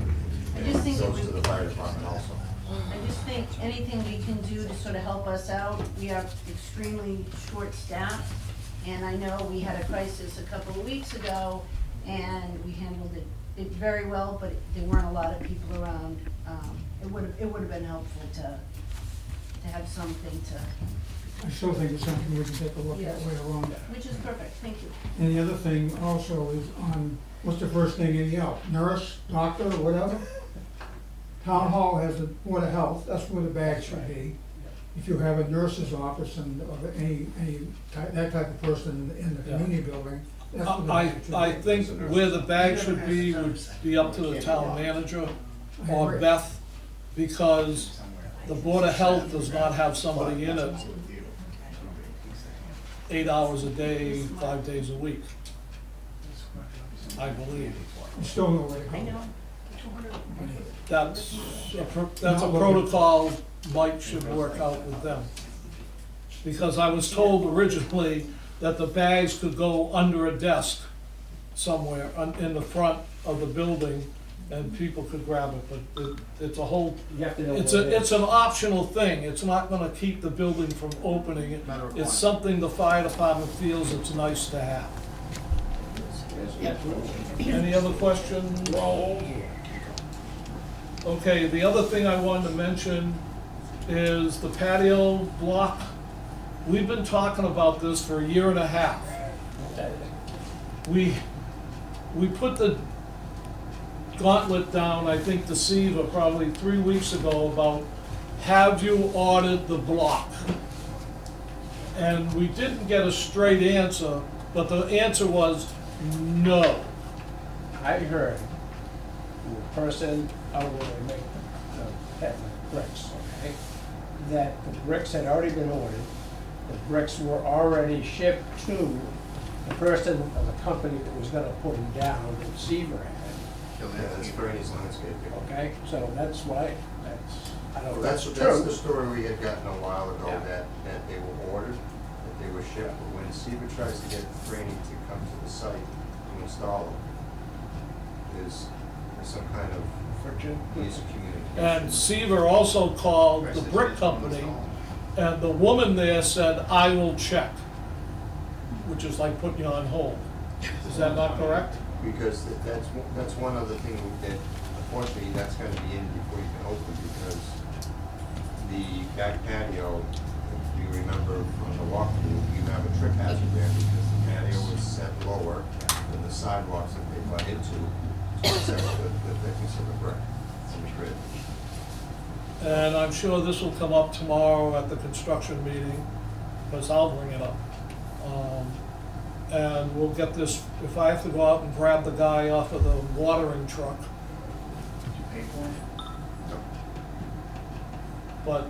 I And just it think it goes to would- the fire department also. I just think anything we can do to sort of help us out, we are extremely short-staffed. And I know we had a crisis a couple of weeks ago, and we handled it very well, but there weren't a lot of people around. It would've been helpful to have something to, I still think it's something we can take a look at Yes. later on. which is perfect, thank you. And the other thing also is on, what's the first thing in Yelp? Nurse, doctor, or whatever? Town hall has a board of health, that's where the bag should be. If you have a nurse's office and of any that type of person in the Yeah. community building, that's where the I bag should be. I think where the bag should be would be up to the town manager I or agree. Beth, because the Board of Health does not have somebody in it 8 hours a day, 5 days a week. I believe. You still know where to go. I know. That's a protocol Mike should work out with them. Because I was told originally that the bags could go under a desk somewhere in the front of the building and people could grab it, but it's a whole, You have to know. it's where it is. it's an optional thing. It's not gonna keep the building from opening. Not a requirement. It's something the fire department feels it's nice to have. Any other questions? Okay, the other thing I wanted to mention is the patio block. We've been talking about this for a year and a half. We put the gauntlet down, I think, to Siva probably 3 weeks ago about, have you ordered the block? And we didn't get a straight answer, but the answer was no. I heard the person out where they make the bricks, okay, that the bricks had already been ordered, the bricks were already shipped to the person of the company that was gonna put them down, that Seaver had, Kill Yeah, that's that. Bernie's landscaping. okay? So that's why, I don't know Well, if that's that's the true. story we had gotten a while ago, Yeah. that they were ordered, that they were shipped. But when Seaver tries to get Franny to come to the site to install them, there's some kind of Friction. miscommunication. And Seaver also called the brick company, and the woman there said, I will check, which is like putting you on hold. Is that not correct? Because that's one other thing that, unfortunately, that's gonna be in before you can open, because the back patio, if you remember from the walkthrough, you have a trip hazard there, because the patio was set lower than the sidewalks that they butt into, to set the thickness of the brick and the grid. And I'm sure this will come up tomorrow at the construction meeting, because I'll bring it up. And we'll get this, if I have to go out and grab the guy off of the watering truck, Did you pay for it? but,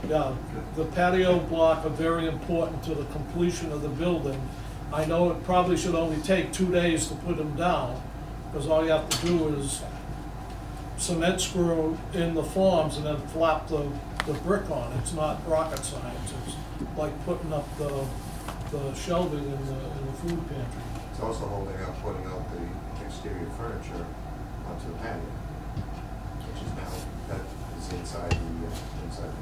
yeah, the patio block are very important to the completion of the building. I know it probably should only take 2 days to put them down, because all you have to do is cement screw in the forms and then flap the brick on. It's not rocket science. It's like putting up the shelving in the food pantry. It's also holding up, putting out the exterior furniture onto the patio, which is now, that is inside the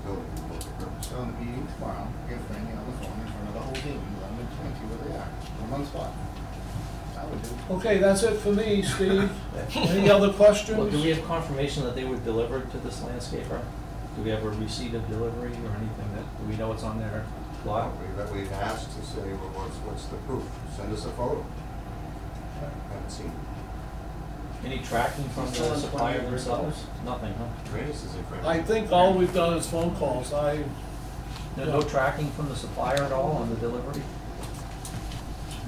building, multi-purpose. So in the meeting tomorrow, get Franny on the phone in front of the whole building, let them explain to you where they are, put them on the spot. I would do. Okay, that's it for me, Steve. Any other questions? Well, do we have confirmation that they were delivered to this landscaper? Do we have a receipt of delivery or anything that, do we know it's on their lot? We've asked to say, well, what's the proof? Send us a photo. Haven't seen it. Any tracking from the supplier themselves? Nothing, huh? Randy's is in front of I you. think all we've done is phone calls. No tracking from the supplier at all on the delivery?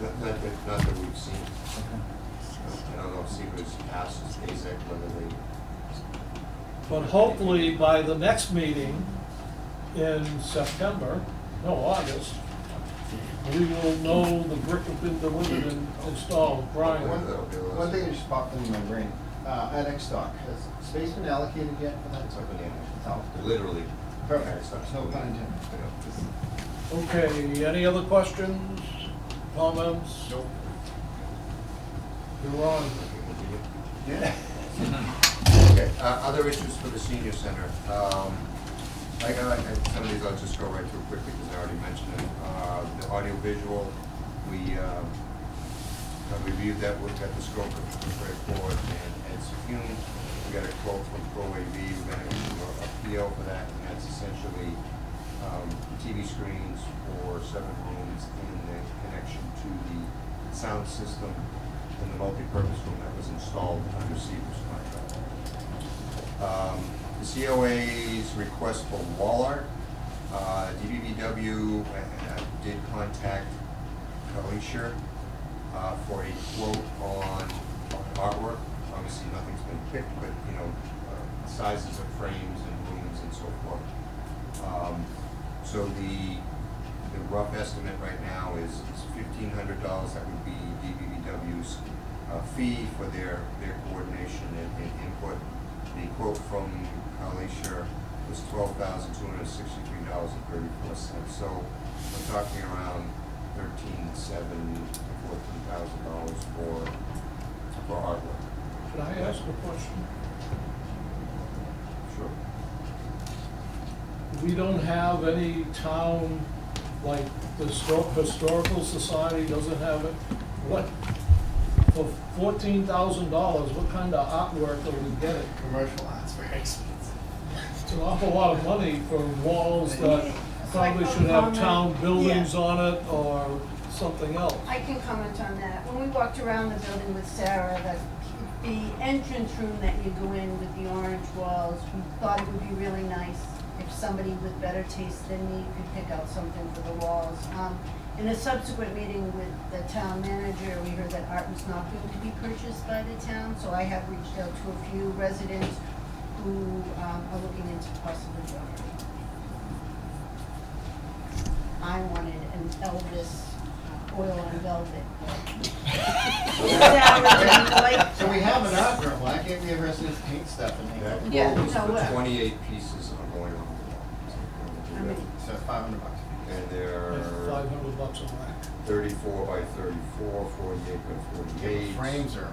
Not that we've seen. Okay. I don't know if Seaver's asked AZAC whether they. But hopefully by the next meeting in September, no, August, we will know the brick has been delivered and installed. Brian? One thing that just popped into my brain, at X-Stock, has space been allocated yet for that? It's up in the air. It's out. Literally. Perfect, X-Stock's no moving. pun intended. Okay, any other questions, comments? Nope. You're on. Yeah. Okay, other issues for the senior center. Some of these I'll just go right through quickly because I already mentioned it. The audio visual, we reviewed that, looked at the scope of the Fred Ford and Ed Fume. We got a quote from Pro AV, we're gonna issue a PO for that, and that's essentially TV screens for 7 rooms in the connection to the sound system in the multi-purpose room that was installed under Seaver's contract. The COA's request for wall art, DBBW did contact Alicia for a quote on artwork. Obviously, nothing's been picked, but, you know, sizes of frames and rooms and so forth. So the rough estimate right now is $1,500. That would be DBBW's fee for their coordination and input. The quote from Alicia was $12,263.34. So we're talking around $13,700 to $14,000 for artwork. Can I ask a question? Sure. We don't have any town, like the Historical Society doesn't have it. What, for $14,000, what kind of artwork are we getting? Commercial art's very expensive. It's an awful lot of money for walls that probably should have town buildings on it or something else. I can comment on that. When we walked around the building with Sarah, the entrance room that you go in with the orange walls, we thought it would be really nice if somebody with better taste than me could pick out something for the walls. In a subsequent meeting with the town manager, we heard that art was not going to be purchased by the town, so I have reached out to a few residents who are looking into possibly donating. I wanted an Elvis oil on velvet. So we have an art room, why can't we have residents paint stuff in there? That Yeah, quote was no, for what? 28 pieces are going on the wall. I mean, So $500. And they're $500 a rack. 34 by 34, 48 by 48. Frames are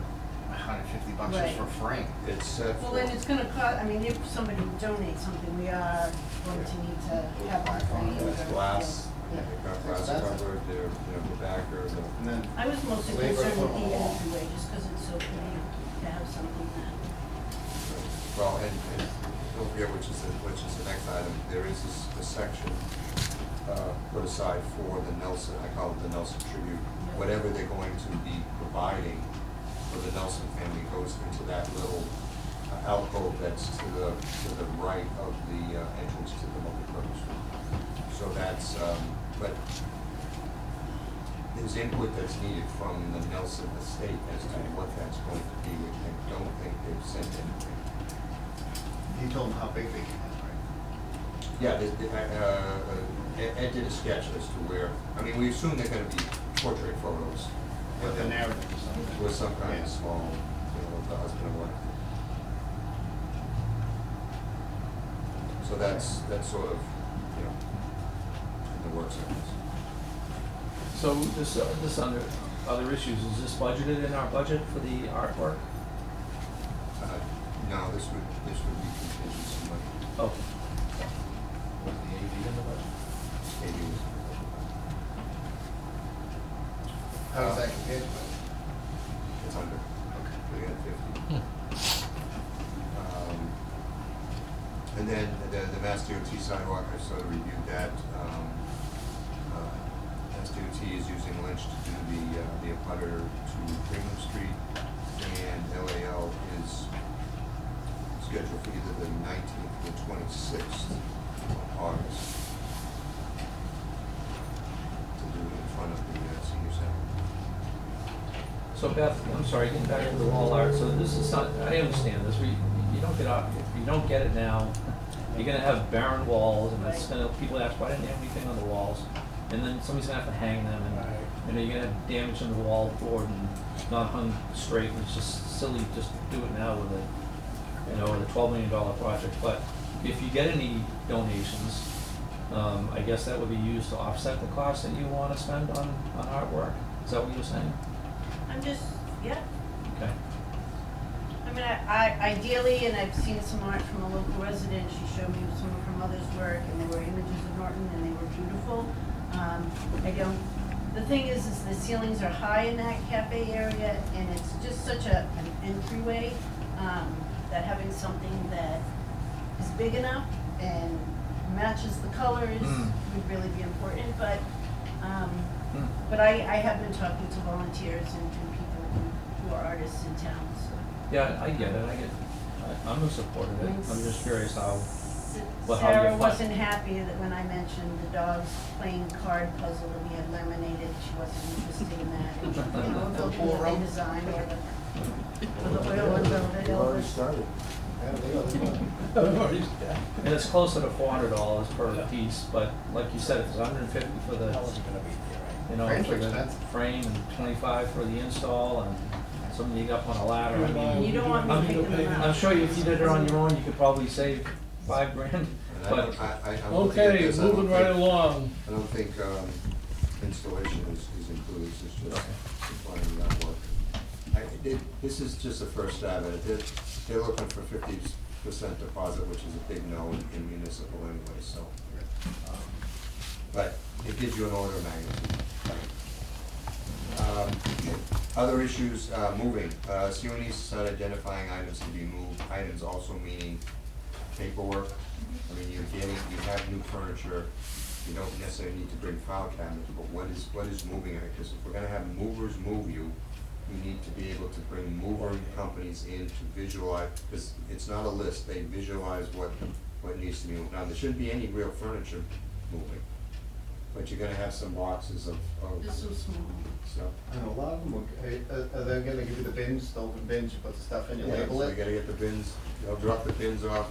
$150 Right. just for a frame. It's set well, for, then it's gonna cost, I mean, if somebody donates something, we are going to need to have our frames. it's glass, Yeah. they've got glass Expensive. covered, they're, the backer, the, And then, I was mostly Labor concerned with for the all. entryway, just because it's so pretty to have something that. well, and don't forget, which is the next item, there is a section, put aside for the Nelson, I call it the Nelson tribute. Whatever they're going to be providing for the Nelson family goes into that little alcove that's to the right of the entrance to the multipurpose room. So that's, but there's input that's needed from the Nelson estate as to what that's going to be, which I don't think they've sent anything. you told them how big they can have, right? Yeah, Ed did a sketch as to where, I mean, we assume they're gonna be portrait photos. With the narrative or something. With some kind Yeah. of small, of the husband and wife. So that's sort of, in the works, I guess. So this under other issues, is this budgeted in our budget for the artwork? No, this would be contingency money. Oh, Was the AV in the budget? Maybe it was- How does that compare to it? It's under. Okay. We got 50. And then the Mass DOT sidewalk, I sort of reviewed that. Mass DOT is using Lynch to do the abutter to Brigham Street, and LAL is scheduled for either the 19th or the 26th of August to do it in front of the senior center. so Beth, I'm sorry, getting back to the wall art, so this is not, I understand this, you don't get out, if you don't get it now, you're gonna have barren walls, and it's gonna, people ask, why didn't you have anything on the walls? And then somebody's gonna have to hang them, and, you're gonna have damage in the wall board and not hung straight, it's just silly just to do it now with a, with a $12 million project, but if you get any donations, I guess that would be used to offset the cost that you wanna spend on artwork, is that what you're saying? I'm just, yeah, Okay. I mean, I ideally, and I've seen some art from a local resident, she showed me some of her mother's work, and there were images of Norton, and they were beautiful. The thing is the ceilings are high in that cafe area, and it's just such an entryway, that having something that is big enough and matches the colors would really be important, but I have been talking to volunteers and people who are artists in town, so. Yeah, I get it, I'm a supporter of it, I'm just curious how, how you Sarah find- wasn't happy that when I mentioned the dogs playing card puzzle that we had laminated, she wasn't interested in that. And, a building that they designed or the oil and velvet. started. and it's closer to $400 per piece, but like you said, if it's $150 for the, That wasn't gonna be there, right? you know, Frames for are the expensive. frame and $25 for the install, and something up on a ladder, I mean. And you don't want me I'm- picking them I'm up. sure if you did it on your own, you could probably save $5,000, And I but, don't think Okay, it is. I don't moving right think- along. I don't think, installation is included, it's just supplying that work. This is just the first stab at it, they're looking for 50% deposit, which is a big no in municipal anyway, so. But it gives you an order of magnitude. Other issues, moving, COE needs to start identifying items to be moved, items also meaning paperwork. I mean, you have new furniture, you don't necessarily need to bring file cabinets, but what is moving it? Because if we're gonna have movers move you, we need to be able to bring mover companies in to visualize, because it's not a list, they visualize what needs to be moved. Now, there shouldn't be any real furniture moving, but you're gonna have some boxes of This is small. stuff. And a lot of them, are they gonna give you the bins, the open bins, you put the stuff in, you Yeah, label so you it? gotta get the bins, they'll drop the bins off.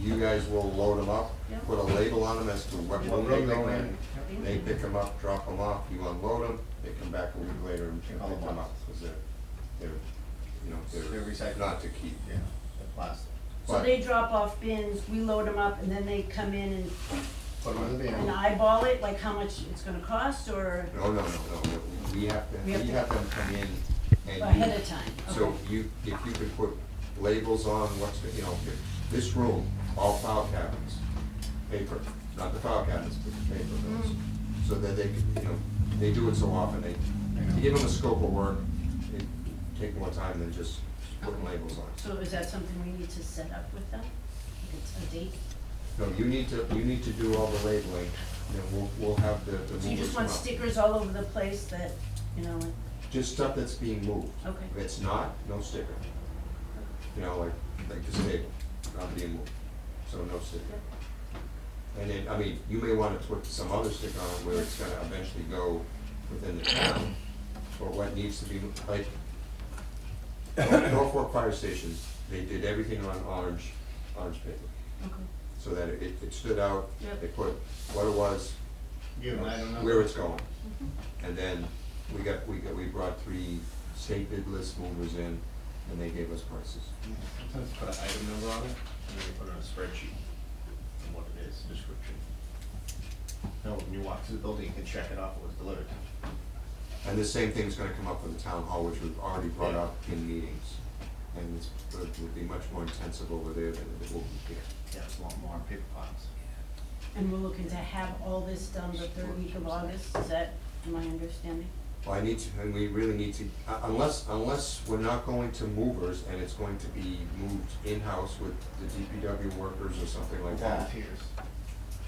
You guys will load them up, Yep. put a label on them as to what What room room they they go go in. in. They pick them up, drop them off, you unload them, they come back a week later and pick All them at up, once. because they're, you know, They're they're recyclable. not to keep. Yeah, the plastic. So But- they drop off bins, we load them up, and then they come in and Put them in the bin. eyeball it, like how much it's gonna cost, or No, we have We have to- them come in and ahead you, of time? so Okay. if you could put labels on what's, this room, all file cabinets, paper, not the file cabinets, but the paper bills. So that they could, they do it so often, you give them a scope of work, it take more time than just putting labels on. So is that something we need to set up with them? Like it's a date? No, you need to do all the labeling, then we'll have the movers So you just come want up. stickers all over the place that, like, Just stuff that's being moved. Okay. If it's not, no sticker. Like this table, not being moved, so no sticker. And then, I mean, you may wanna put some other sticker on it where it's gonna eventually go within the town, or what needs to be, like, Norfolk Fire Station, they did everything on orange paper, okay. so that it stood out. Yep. They put what it was, Give them, I don't know. where it's going. And then we brought 3 state bid list movers in, and they gave us prices. Sometimes put an item number on it, and then you put it on a spreadsheet, and what it is, description. Now, when you walk through the building, you can check it off, it was delivered. And the same thing's gonna come up for the town hall, which we've already brought up in meetings. And it will be much more intensive over there than it will be here. Yeah, it's a lot more paper piles. And we're looking to have all this done the third week of August, is that my understanding? Well, and we really need to, unless we're not going to movers and it's going to be moved in-house with the DPW workers or something like that, Volunteers.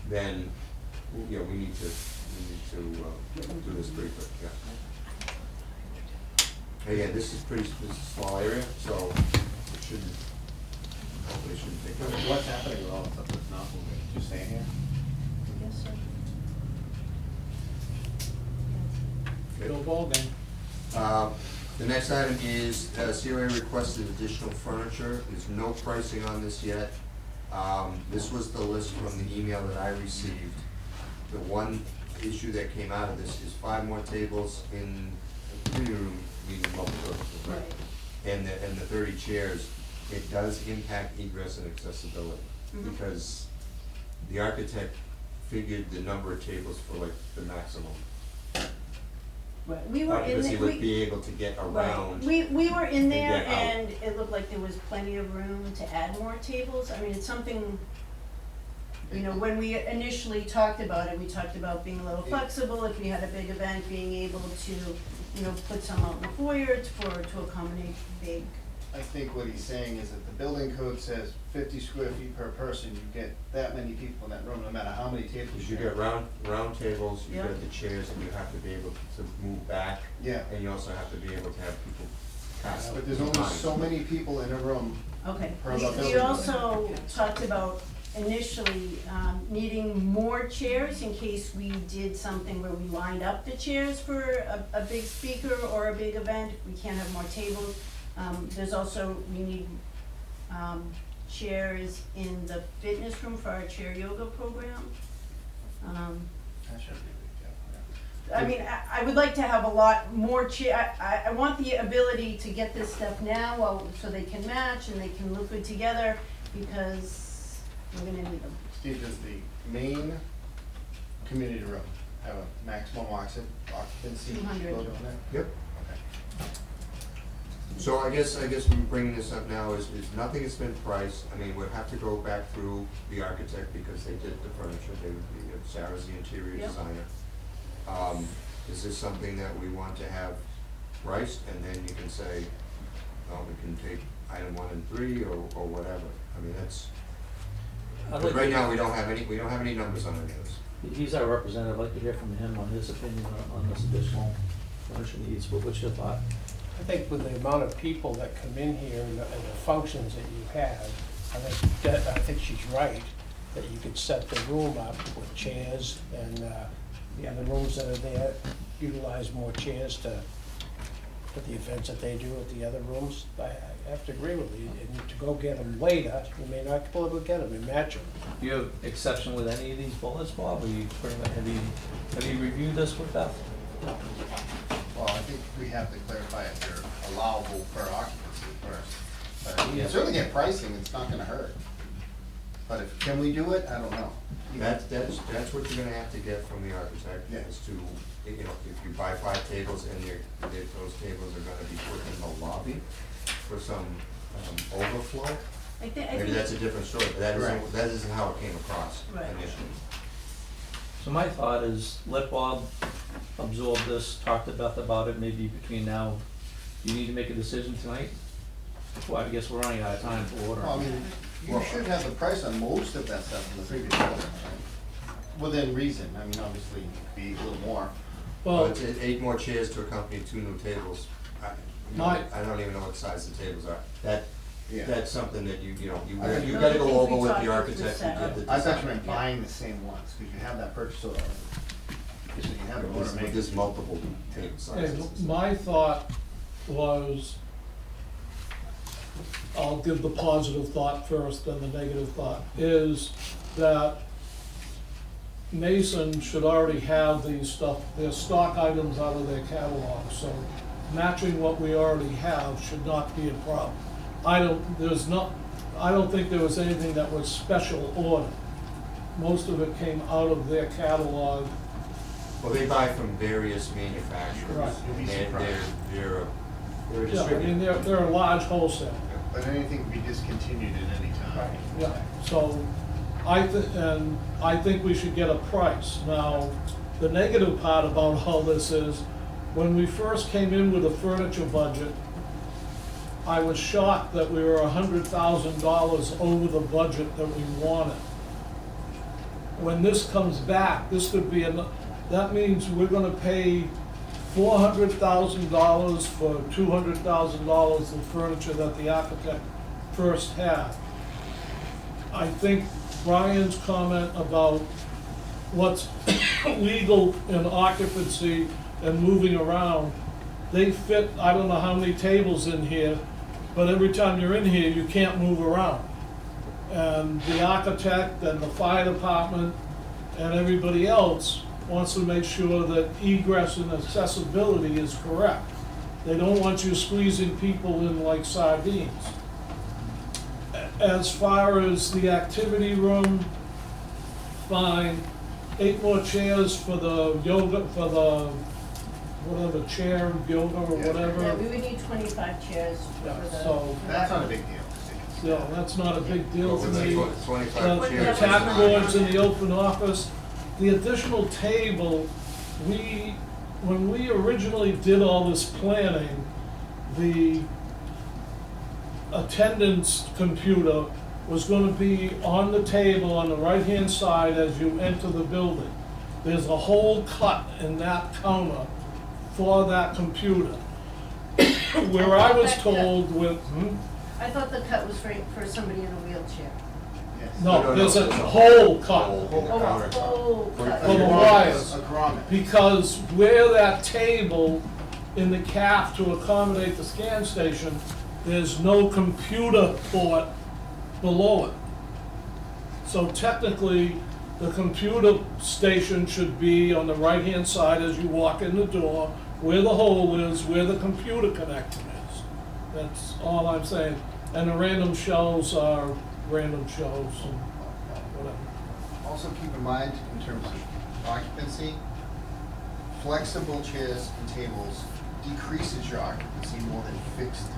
then, we need to do this pretty quick, yeah. Again, this is a small area, so it shouldn't, hopefully it shouldn't take much. What's happening with all the stuff that's not moving, just staying here? I guess so. Bill Ballgame. The next item is, COA requested additional furniture, there's no pricing on this yet. This was the list from the email that I received. The one issue that came out of this is 5 more tables in the community room, meaning multi-purpose, right? And the 30 chairs, it does impact egress and accessibility, because the architect figured the number of tables for like the maximum. Right, we were in Occupancy there, would be able to get around. we were in and there get out. and it looked like there was plenty of room to add more tables. I mean, it's something, when we initially talked about it, we talked about being a little flexible, if we had a big event, being able to, put some out in the foyer to accommodate big. I think what he's saying is that the building code says 50 square feet per person, you get that many people in that room, no matter how many tables Because you you have. get round tables, you Yeah. get the chairs, and you have to be able to move back. Yeah. And you also have to be able to have people pass. But there's only behind. so many people in a room. Okay, Per the we building. also talked about initially, needing more chairs in case we did something where we lined up the chairs for a big speaker or a big event, we can't have more tables. There's also, we need, chairs in the fitness room for our chair yoga program. That should be a big deal, I mean, I would like to have a lot more I want the ability to get this stuff now, so they can match and they can look good together, because we're gonna need them. Steve, does the main community room have a maximum occupancy 200. load on it? Yep. Okay. So I guess we're bringing this up now is nothing has been priced. I mean, we'll have to go back through the architect because they did the furniture, Sarah's the interior Yep. designer. Is this something that we want to have priced, and then you can say, well, we can take item 1 and 3 or whatever? I mean, that's, I'd but like right to- now, we don't have any numbers on any of this. He's our representative, I'd like to hear from him on his opinion on this additional furniture needs. What's your thought? I think with the amount of people that come in here and the functions that you have, I think she's right, that you could set the room up with chairs and, the other rooms that are there, utilize more chairs for the events that they do at the other rooms. I have to agree with you, and to go get them later, you may not be able to get them and match them. Do you have exception with any of these bullets, Bob? Or you pretty much, have you reviewed this with Beth? Well, I think we have to clarify if they're allowable per occupancy first. But you Yeah. can certainly get pricing, it's not gonna hurt. But can we do it? I don't know. That's what you're gonna have to get from the architect, Yeah. is to, if you buy 5 tables and those tables are gonna be put in the lobby for some overflow, I maybe think, that's a different story, but Right. that isn't how it came across Right. initially. So my thought is, let Bob absorb this, talk to Beth about it, maybe between now, do you need to make a decision tonight? Well, I guess we're running out of time for order. Well, I mean, you should have the price on most of that stuff in the previous order, right? Within reason, I mean, obviously, be a little more. Well, Well, it's 8 more chairs to accompany 2 new tables. My- I don't even know what size the tables are. Yeah. That's something that you I think gotta those go are things over we with talked the with architect Sarah. and get the I design. thought you meant buying the same ones, because you have that purchase order. So you have an order With made. this multiple table and sizes. my thought was, I'll give the positive thought first, then the negative thought, is that Mason should already have their stock items out of their catalog, so matching what we already have should not be a problem. I don't think there was anything that was special order. Most of it came out of their catalog. Well, they buy from various manufacturers. Right. You'll be They're surprised. a Yeah, I mean, distributor. they're a large wholesaler. But anything can be discontinued at any time. Yeah, so I think we should get a price. Now, the negative part about all this is, when we first came in with a furniture budget, I was shocked that we were $100,000 over the budget that we wanted. When this comes back, this could be, that means we're gonna pay $400,000 for $200,000 of furniture that the architect first had. I think Brian's comment about what's legal in occupancy and moving around, they fit, I don't know how many tables in here, but every time you're in here, you can't move around. And the architect and the fire department and everybody else wants to make sure that egress and accessibility is correct. They don't want you squeezing people in like sardines. As far as the activity room, fine. 8 more chairs for the yoga, for the, whatever, chair, yoga or Yeah. whatever. yeah, we would need 25 chairs Yeah, for the. so- That's not a big deal. Yeah, that's not a big deal Well, to with me. the The 25 Yeah, chairs. tap boards in the open office, the additional table, when we originally did all this planning, the attendance computer was gonna be on the table on the right-hand side as you enter the building. There's a hole cut in that counter for that computer. Where I was told with, I thought the cut was for somebody in a wheelchair. Yes. no, there's a there's hole cut. hole in the Oh, a countertop. whole cut. For the wires. A grommet. Because where that table in the CAF to accommodate the scan station, there's no computer port below it. So technically, the computer station should be on the right-hand side as you walk in the door, where the hole is, where the computer connection is. That's all I'm saying. And the random shelves are random shelves and whatever. Also keep in mind, in terms of occupancy, flexible chairs and tables decreases your occupancy more than fixed,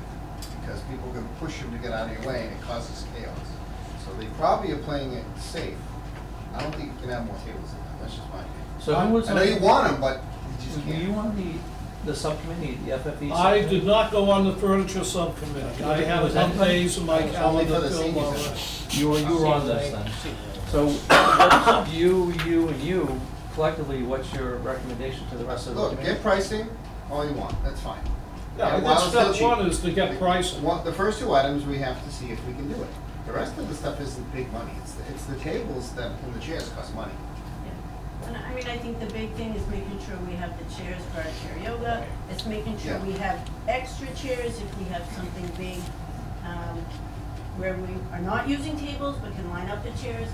because people are gonna push them to get out of your way and it causes chaos. So they probably are playing it safe. I don't think you can have more tables than that, that's just my opinion. So who was I know you on, want them, but you just were you can't. on the subcommittee, the FFE? I subcommittee? did not go on the furniture subcommittee. I had Was enough that- days in my It's only calendar for the filled seniors. already. You were on this then. So, what's you, and you, collectively, what's your recommendation to the rest of the Look, committee? get pricing, all you want, that's fine. Yeah, I while think it's still step one cheap. is to get pricing. The first two items, we have to see if we can do it. The rest of the stuff isn't big money, it's the tables that, and the chairs cost money. Yeah. And I mean, I think the big thing is making sure we have the chairs for our chair yoga. It's making sure Yeah. we have extra chairs if we have something big, where we are not using tables, but can line up the chairs.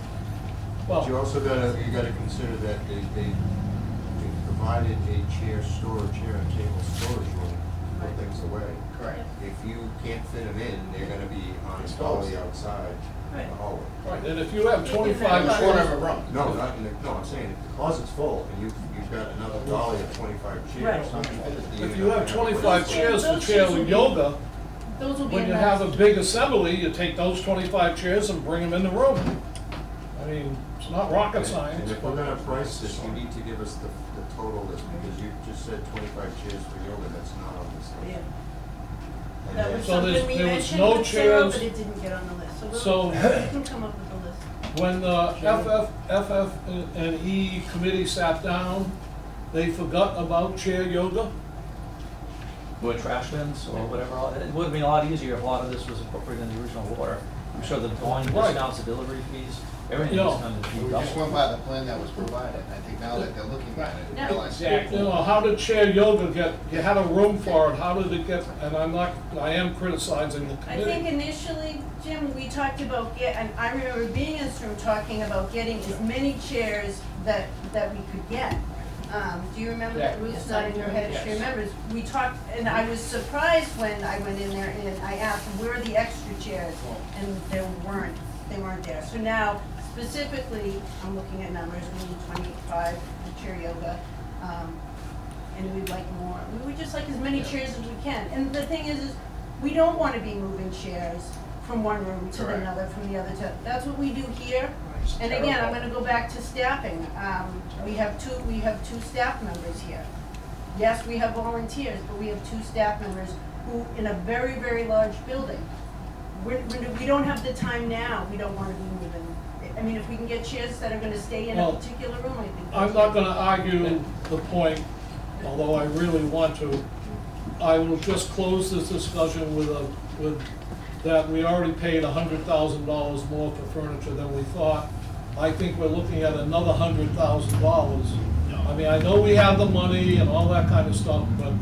But you Well, also gotta consider that they provided a chair and table storage room to put things away. Correct. If you can't fit them in, they're gonna be on a dolly outside in Right. the hallway. right, and if you have You can 25 have Corner of chairs, a room. No, not in the, no, I'm saying if the closet's full and you've got another dolly of 25 chairs. Right. if you have 25 Those chairs for chairs chair will be- yoga, Those will be when you in have a that. big assembly, you take those 25 chairs and bring them in the room. I mean, it's not rocket science. And if we're gonna price this, you need to give us the total list, because you just said 25 chairs for yoga, that's not on this Yeah. list. And That then- was So there's- something we there was mentioned no with Sarah, chairs. but it didn't get on the list. So- We can come up with a list. When the FF and E committee sat down, they forgot about chair yoga. With trash bins or whatever, it would have been a lot easier if a lot of this was incorporated in the original order. I'm sure the volume Right. discounts, the delivery fees, everything Yeah. is kind of We just went by the plan that was provided, I think now that they're looking at it, Yeah. they realize. You know, how did chair yoga get, you had a room for it, how did it get, and I am criticizing the I think committee. initially, Jim, we talked about and I remember being in this room talking about getting as many chairs that we could get. Do you remember that? Ruth's Yes, not I in your do, head, she yes. remembers. We talked, and I was surprised when I went in there and I asked, where are the extra chairs? And they weren't there. So now, specifically, I'm looking at numbers, we need 25 for chair yoga. And we'd like more. We would just like as many chairs as we can. And the thing is we don't want to be moving chairs from one room to Correct. another, from the other to, that's what we do here. It's And again, I'm terrible. gonna go back to staffing. We have two staff members here. Yes, we have volunteers, but we have two staff members who, in a very, very large building. We don't have the time now, we don't wanna be moving. I mean, if we can get chairs that are gonna stay in a Well, particular room, I think. I'm not gonna argue the point, although I really want to. I will just close this discussion with that we already paid $100,000 more for furniture than we thought. I think we're looking at another $100,000. I mean, I know we have the money and all that kind of stuff, but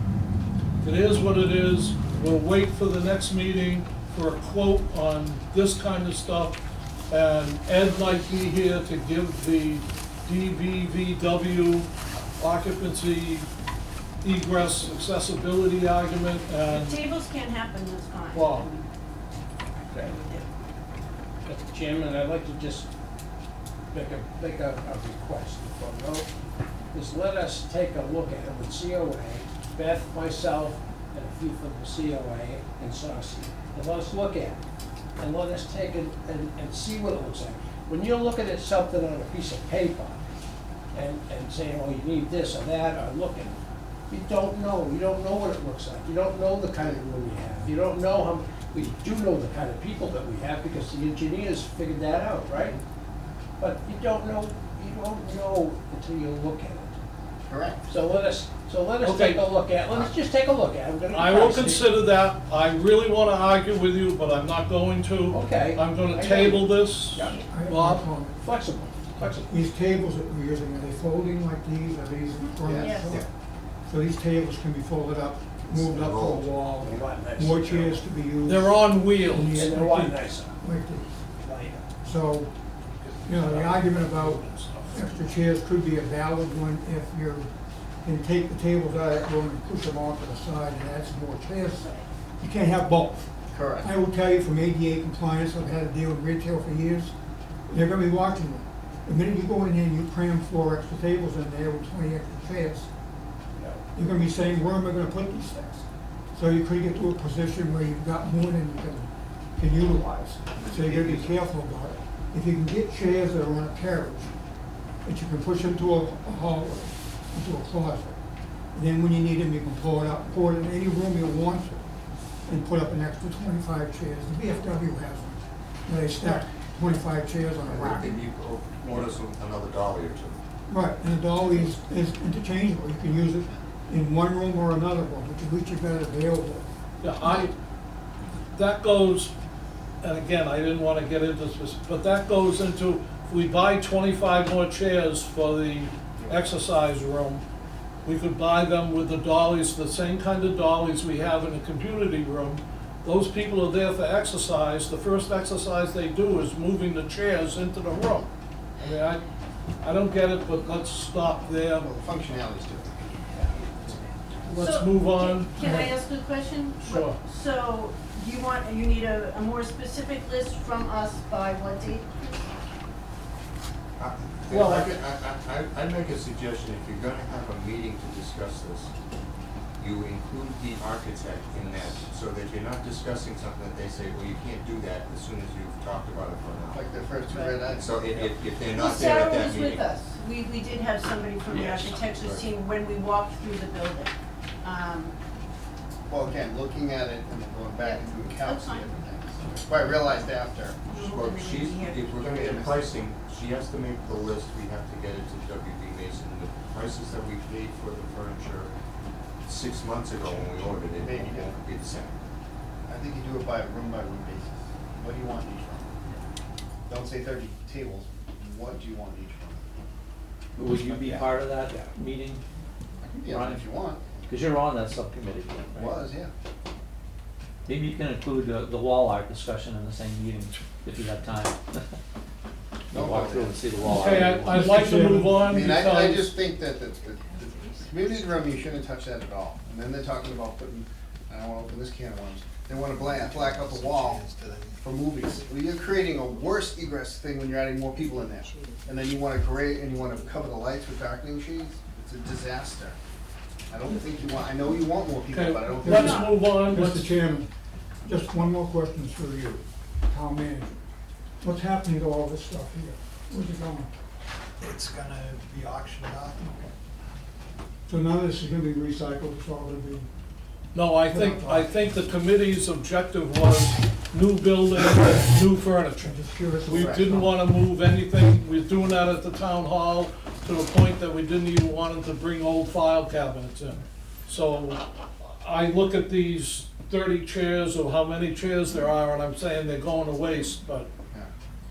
it is what it is. We'll wait for the next meeting for a quote on this kind of stuff. And Ed might be here to give the DVVW occupancy egress accessibility argument and, If tables can't happen, that's fine. well, Okay. Chairman, I'd like to just make a request, if I will. Is let us take a look at it with COA, Beth, myself, and a few from the COA and Saucy. And let us look at it, and let us take it and see what it looks like. When you're looking at something on a piece of paper, and saying, oh, you need this or that, or looking, you don't know what it looks like, you don't know the kind of room you have, you don't know how, we do know the kind of people that we have, because the engineers figured that out, right? But you don't know until you look at it. Correct. So let us Okay. take a look at, let's just take a look at it. We're gonna I will price it. consider that. I really want to argue with you, but I'm not going to. Okay. I'm going I to know. table this. Yeah. I have no Bob? comment. Flexible. These tables that we're using, are they folding like these, are these furniture? Yes. So these tables can be folded up, moved up to a wall, A lot nicer. more chairs to be used. They're on wheels. And they're a lot nicer. Like these. Lighter. So, you know, the argument about extra chairs could be a valid one if you're, can take the tables out of that room and push them off to the side and add some more chairs. You can't have both. Correct. I will tell you from ADA compliance, I've had to deal with retail for years, they're gonna be watching you. The minute you go in there and you cram 4 extra tables in there with 20 extra chairs, you're gonna be saying, where am I gonna put these things? So you could get to a position where you've got more than you can utilize. So you gotta be careful about it. If you can get chairs that are on a carriage, that you can push into a hallway, into a closet, then when you need them, you can pull it out, pour it in any room you want to, and put up an extra 25 chairs. The VFW has them, where they stack 25 chairs on a rack. And you order another dolly or two. Right, and the dolly is interchangeable, you can use it in one room or another room, but at least you've got it available. Yeah, that goes, and again, I didn't wanna get into this, but that goes into, if we buy 25 more chairs for the exercise room, we could buy them with the dollies, the same kind of dollies we have in the community room. Those people are there for exercise, the first exercise they do is moving the chairs into the room. I mean, I don't get it, but let's stop there. Well, the functionality is different. Let's So, move on. Can I ask a question? Sure. So, you need a more specific list from us by what date? Well, I'd make a suggestion, if you're gonna have a meeting to discuss this, you include the architect in that, so that you're not discussing something that they say, well, you can't do that as soon as you've talked about it for an hour. Like the first two red items. So if they're Well, not there at Sarah that was meeting. with us. We did have somebody from the Yes, architecture right. team when we walked through the building. Well, again, looking at it and then going back and doing That's counts and fine. everything. But I realized after, Well, she's, if we're gonna get pricing, she has to make the list, we have to get it to WB Mason. The prices that we paid for the furniture 6 months ago when we ordered it, Maybe won't be the same. I think you do it by room basis. What do you want in each room? Don't say 30 tables, what do you want in each room? Would you be part of that meeting? I can be on it if you want. Because you're on that subcommittee, right? Was, yeah. Maybe you can include the wall art discussion in the same meeting, if you have time. You walk through and see the wall art. Okay, I'd like to move I on mean, I because, just think that the community room, you shouldn't touch that at all. And then they're talking about putting, I don't wanna open this can of worms, they wanna black out the wall for movies. Well, you're creating a worse egress thing when you're adding more people in there. And then you wanna grate, and you wanna cover the lights with darkening shades, it's a disaster. I don't think you want, I know you want more people, okay, but I don't think. let's move on. Mr. Chairman, just one more question for you, town manager. What's happening to all this stuff here? Where's it going? It's gonna be auctioned off. So none of this is gonna be recycled, it's all gonna be, No, I think the committee's objective was new building, new furniture. I'm just curious. We didn't wanna move anything, we were doing that at the town hall to the point that we didn't even want them to bring old file cabinets in. So I look at these 30 chairs or how many chairs there are, and I'm saying they're going to waste, but Yeah.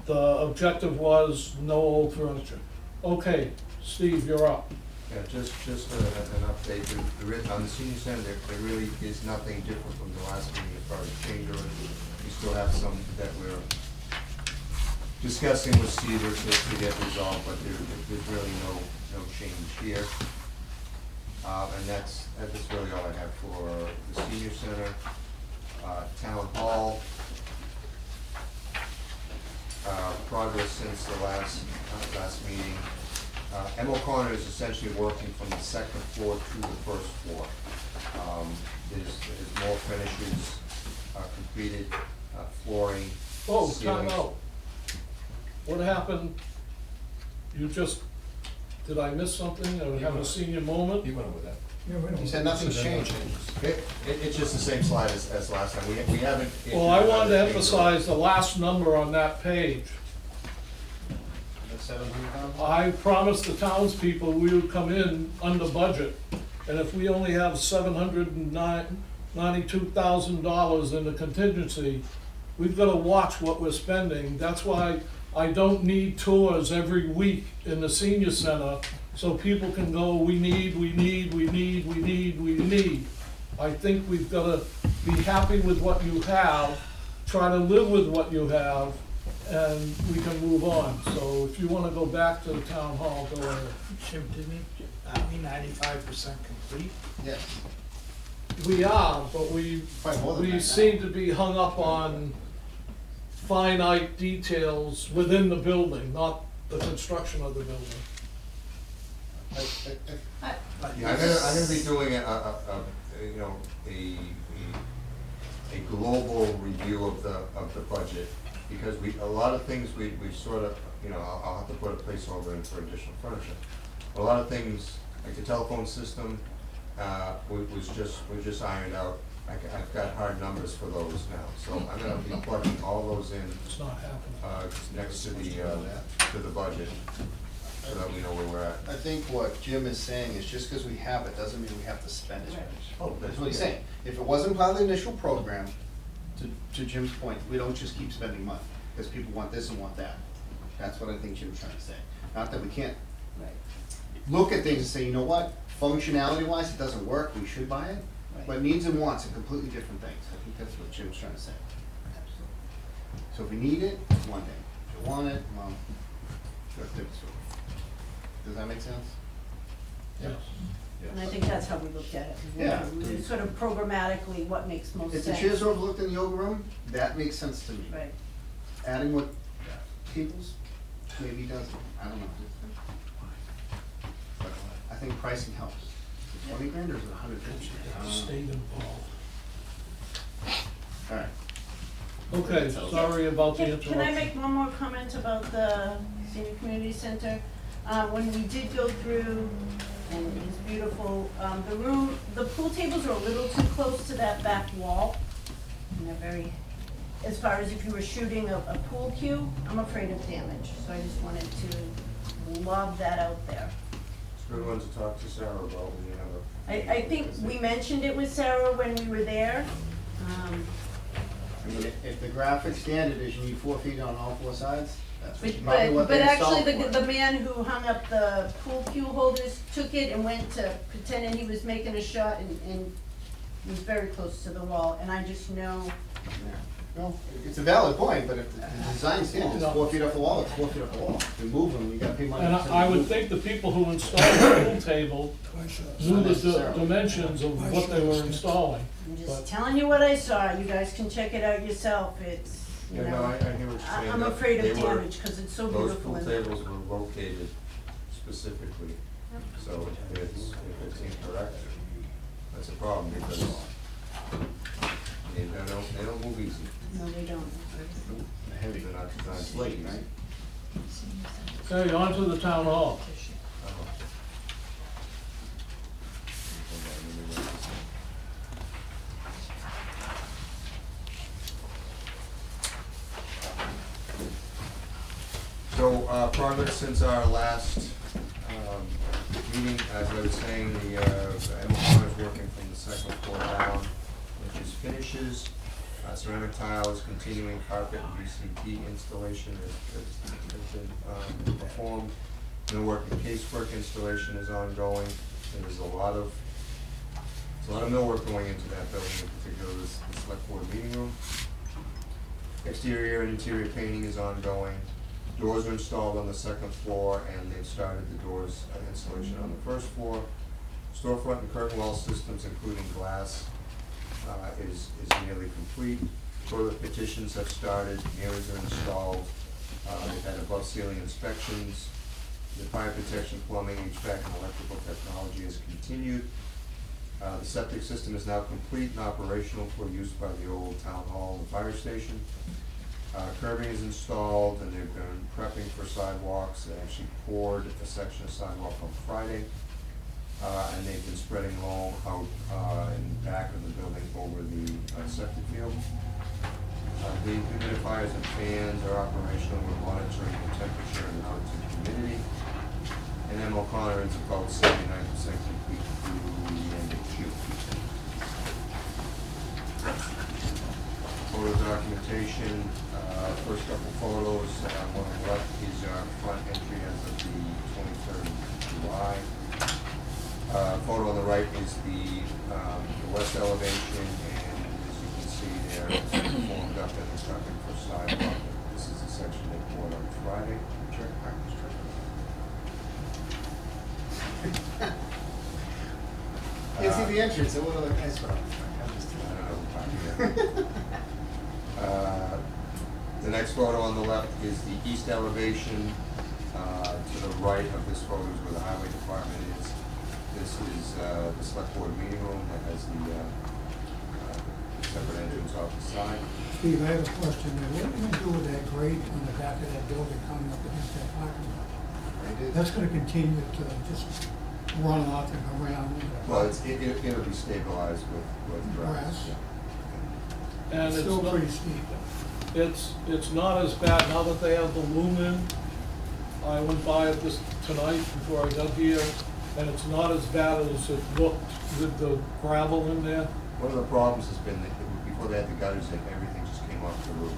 the objective was no old furniture. Okay, Steve, you're up. Yeah, just an update, on the senior center, there really is nothing different from the last meeting as far as change orders. We still have some that we're discussing with Cedar to get resolved, but there's really no change here. And that's really all I have for the senior center. Town hall, progress since the last meeting. M. O'Connor is essentially working from the second floor to the first floor. There's more finishes completed, flooring, Oh, time ceilings. out. What happened? You just, did I miss something or have a senior moment? He went with that. Yeah, we don't. He said nothing's changed. It's just the same slide as last time. We haven't. Well, I wanted to emphasize the last number on that page. That's 700,000? I promised the townspeople we would come in under budget, and if we only have $792,000 in the contingency, we've gotta watch what we're spending. That's why I don't need tours every week in the senior center, so people can go, we need. I think we've gotta be happy with what you have, try to live with what you have, and we can move on. So if you wanna go back to the town hall, go ahead. Jim, didn't we 95% complete? Yes. We are, but we Probably more than that now. seem to be hung up on finite details within the building, not the construction of the building. Yeah, I'm gonna be doing you know, a global review of the budget, because a lot of things we sort of, you know, I'll have to put a placeholder in for additional furniture. But a lot of things, like the telephone system, was just ironed out. I've got hard numbers for those now, so I'm gonna be plugging all those in, It's not happening. next to the budget, so that we know where we're at. I think what Jim is saying is just because we have it, doesn't mean we have to spend it. Oh, That's what he's saying. If it wasn't part of the initial program, to Jim's point, we don't just keep spending money, because people want this and want that. That's what I think Jim's trying to say. Not that we can't look at things and say, you know what, functionality wise, it doesn't work, we should buy it. But needs and wants are completely different things. I think that's what Jim's trying to say. So if we need it, it's one thing. If you want it, well, that's different. Does that make sense? Yes. And I think that's how we looked at it. Yeah. It's sort of programmatically what makes most If sense. the chairs are overlooked in the yoga room, that makes sense to me. Right. Adding what tables maybe doesn't, I don't know. But I think pricing helps. Is it 20 grand or is it 150? State involved. All right. Okay, sorry about the interruption. Can I make one more comment about the senior community center? When we did go through, and it's beautiful, the pool tables are a little too close to that back wall. And they're very, as far as if you were shooting a pool cue, I'm afraid of damage. So I just wanted to lob that out there. It's a good one to talk to Sarah about when you have a. I think we mentioned it with Sarah when we were there. I mean, if the graphic standard is you need 4 feet on all 4 sides, that's probably But what they actually, installed for. the man who hung up the pool cue holders took it and went to pretending he was making a shot and was very close to the wall, and I just know, No, it's a valid point, but if the design standard is 4 feet off the wall, it's 4 feet off the wall. We move them, we gotta pay money. And to I would move. think the people who installed the pool table knew the necessarily. dimensions of what they were installing. I'm But- just telling you what I saw. You guys can check it out yourself. It's, you Yeah, no, I know, hear what you're saying. I'm that afraid they of were- damage, cause it's so Those beautiful. pool and- tables were located specifically, so if it's incorrect, that's a problem, because they don't move easy. No, they don't. The heads are not designed slate, right? Okay, on to the town hall. So, progress since our last, meeting, as I was saying, the, Emma Connor's working from the second floor down, which is finishes. Ceramic tiles, continuing carpet and VCP installation has been, performed. Millwork and casework installation is ongoing. There's a lot of millwork going into that building, in particular the select board meeting room. Exterior and interior painting is ongoing. Doors are installed on the second floor, and they've started the doors installation on the first floor. Storefront and curtain wall systems, including glass, is nearly complete. Toilet petitions have started, mirrors are installed, they've had above ceiling inspections. The fire protection, plumbing, HVAC, and electrical technology has continued. The septic system is now complete and operational for use by the old town hall and fire station. Curbing is installed, and they've been prepping for sidewalks. They actually poured a section of sidewalk on Friday. And they've been spreading loam out in the back of the building over the septic field. The humidifiers and fans are operational. We're monitoring the temperature and relative humidity. And M. O'Connor is about 79% complete through the end of June. Photo documentation, first couple photos, one on the left is our front entry as of the 23rd of July. Photo on the right is the west elevation, and as you can see there, it's formed up and it's prepping for sidewalk. This is a section Friday. Check, check. Can't see the entrance, and one other guys from. I don't know, probably, yeah. The next photo on the left is the east elevation. To the right of this photo is where the highway department is. This is the select board meeting room that has the separate entrance off the side. Steve, I have a question there. What are you gonna do with that grate on the back of that building coming up against that parking lot? That's gonna continue to just run off and around. Well, it'll be stabilized with grass. Grass. Yeah. And It's it's still not, pretty steep. it's not as bad now that they have the loom in. I went by it this tonight before I got here, and it's not as bad as it looked with the gravel in there. One of the problems has been that before they had the gutters in, everything just came off the roof.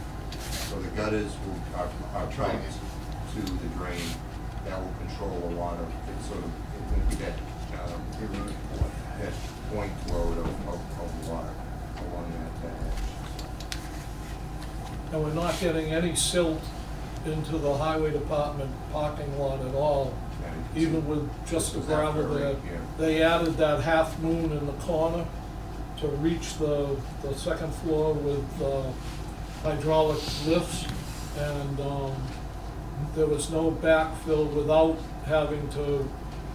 So the gutters are trying to the drain. That will control a lot of, it sort of, it won't be that point load of water along that edge. And we're not getting any silt into the highway department parking lot at all, And even with just the This was after gravel a there. rain, yeah. They added that half moon in the corner to reach the second floor with hydraulic lifts, and there was no backfill without having to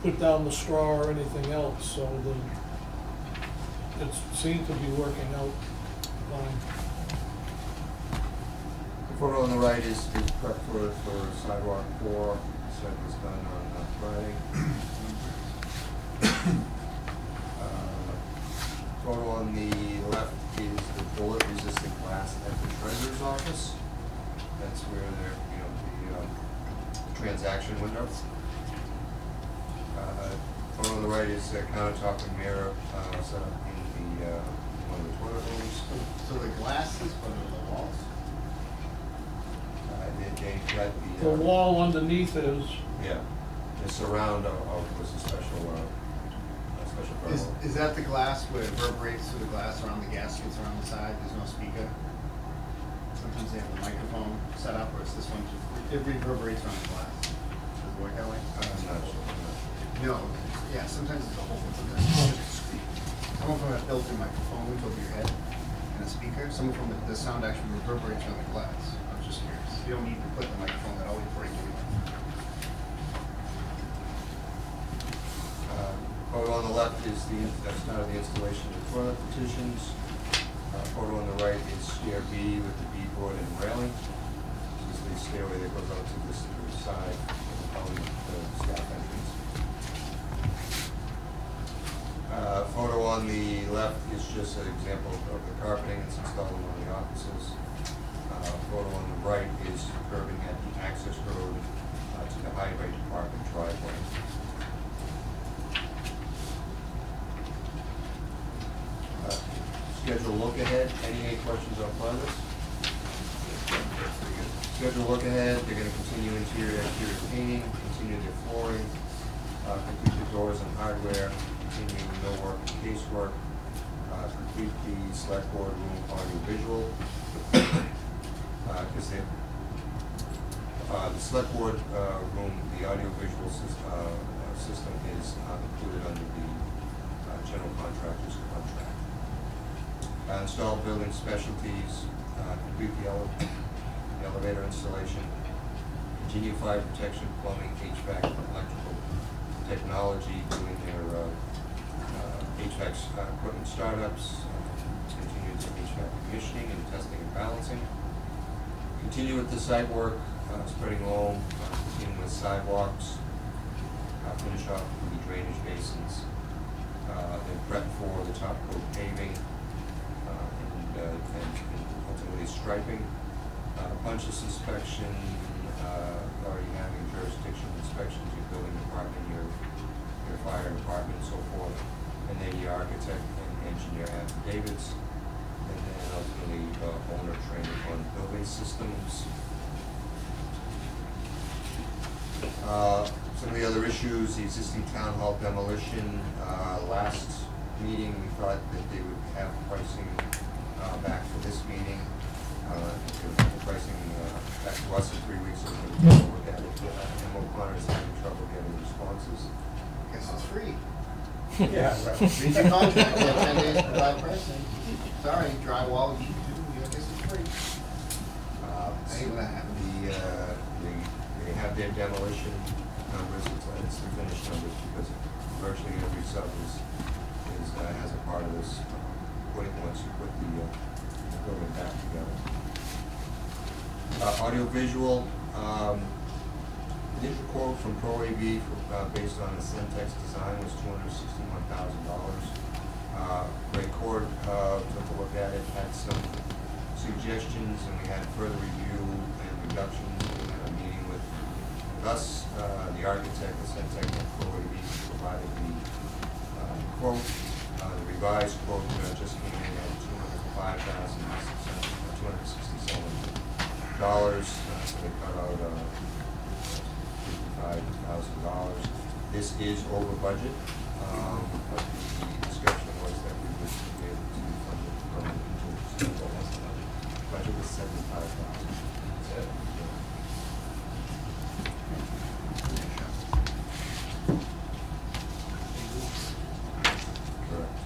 put down the straw or anything else, so it seemed to be working out fine. The photo on the right is prep for sidewalk 4, so it was done on Friday. Photo on the left is the bullet resistant glass at the treasurer's office. That's where the transaction window. Photo on the right is a countertop and mirror set up in the one of the toilet rooms. So the glasses, but the walls? They got The wall underneath is, Yeah, the surround was a special photo. Is that the glass where it reverberates through the glass around the gaskets around the side, there's no speaker? Sometimes they have a microphone set up, or it's this one, it reverberates around the glass. Does it work that way? I'm not sure. No, yeah, sometimes it's a whole, sometimes it's just a screen. Someone from a built-in microphone over your head and a speaker, someone from the sound actually reverberates around the glass. I was just curious. You don't need to put the microphone that always breaks anyway. Photo on the left is the start of the installation of the toilet partitions. Photo on the right is stair B with the beadboard and railing. This is the stairway that goes out to the side of the staff entrance. Photo on the left is just an example of the carpeting that's installed in one of the offices. Photo on the right is curving at the access road to the highway department driveway. Schedule look ahead, any questions on plans? Schedule look ahead, they're gonna continue interior and exterior painting, continue their flooring, complete the doors and hardware, continue millwork and casework, complete the select board room audio visual. Cause they, the select board room, the audio visual system is included under the general contractor's contract. Install building specialties, complete the elevator installation, continue fire protection, plumbing, HVAC, electrical technology, doing their HVAC equipment startups, continue the HVAC commissioning and testing and balancing. Continue with the site work, spreading loam, continue with sidewalks, finish off with the drainage basins, then prep for the top coat paving, and ultimately striping. Punch list inspection, already having jurisdiction inspections, your building department, your fire department, and so forth. And then your architect and engineer affidavits. And then ultimately, owner training on building systems. Some of the other issues, the existing town hall demolition. Last meeting, we thought that they would have pricing back for this meeting. They would have the pricing back to us in 3 weeks. Yeah, right. Read your contract, you have 10 days to provide pricing. Sorry, drywall, you do, I guess it's free. See what happened. They have their demolition numbers, it's the finished numbers, because virtually every sub has a part of this, once you put the building back together. Audio visual, initial quote from Pro AV based on the Centex design was $261,000. Ray Cord took a look at it, had some suggestions, and we had further review and reductions. We had a meeting with us, the architect, the Centex and Pro AV provided the quote. The revised quote just came in at $205,267. So they cut out $55,000. This is over budget, but the discussion was that we would be able to fund it from the contingency. Budget was $75,000. Correct.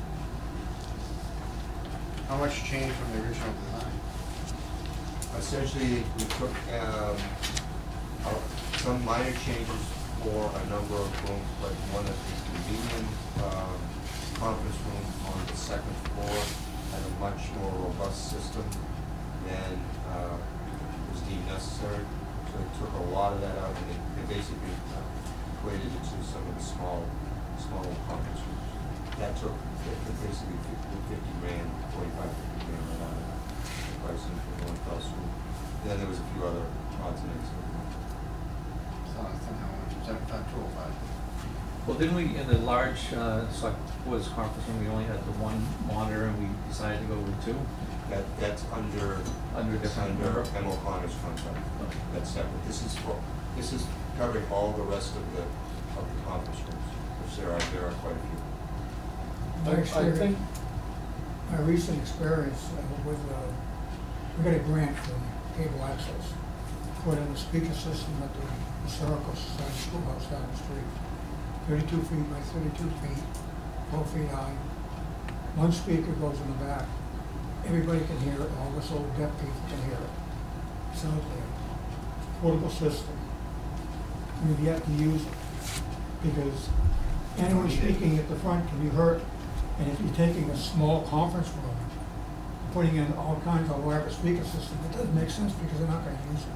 How much changed from the original design? Essentially, we took some minor changes for a number of rooms, like one of the medium conference room on the second floor had a much more robust system than was deemed necessary. So they took a lot of that out, and they basically equated it to some of the small conference rooms. That took basically 50 grand, 45, 50 grand right out of that pricing for one fell swoop. Then there was a few other odds and ends. So it's somehow 75,205. Well, didn't we, in the large, select board's conference room, we only had the one monitor and we decided to go with two? That's under different. M. O'Connor's contract. Okay. That's separate. This is covering all the rest of the conference rooms, which there are quite a few. My I experience, think, my recent experience with, we got a grant from cable access, put in a speaker system at the Historical Society Schoolhouse down the street. 32 feet by 32 feet, 12 feet high. One speaker goes in the back. Everybody can hear it, all us old deaf people can hear it. It's out there. Portable system. We've yet to use it because anyone speaking at the front can be heard. And if you're taking a small conference room, putting in all kinds of elaborate speaker systems, it doesn't make sense because they're not gonna use it.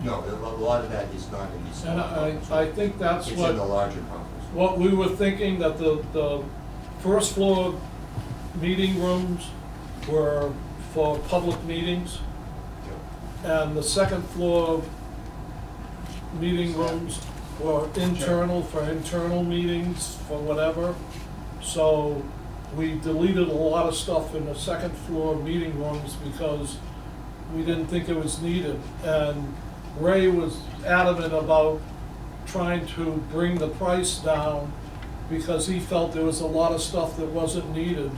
No, a lot of that is not in these. and I think that's It's in the what, larger conference. what we were thinking, that the first floor meeting rooms were for public meetings, Yeah. and the second floor meeting rooms were internal, for internal meetings, for whatever. So we deleted a lot of stuff in the second floor meeting rooms because we didn't think it was needed. And Ray was adamant about trying to bring the price down because he felt there was a lot of stuff that wasn't needed,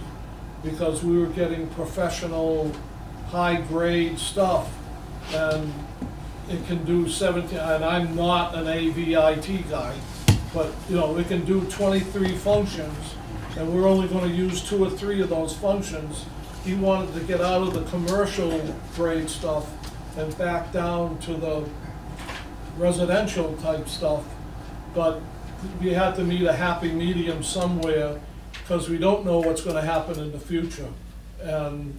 because we were getting professional, high-grade stuff, and it can do 17, and I'm not an AV-IT guy, but, you know, it can do 23 functions, and we're only gonna use 2 or 3 of those functions. He wanted to get out of the commercial grade stuff and back down to the residential type stuff, but we had to meet a happy medium somewhere, because we don't know what's gonna happen in the future. And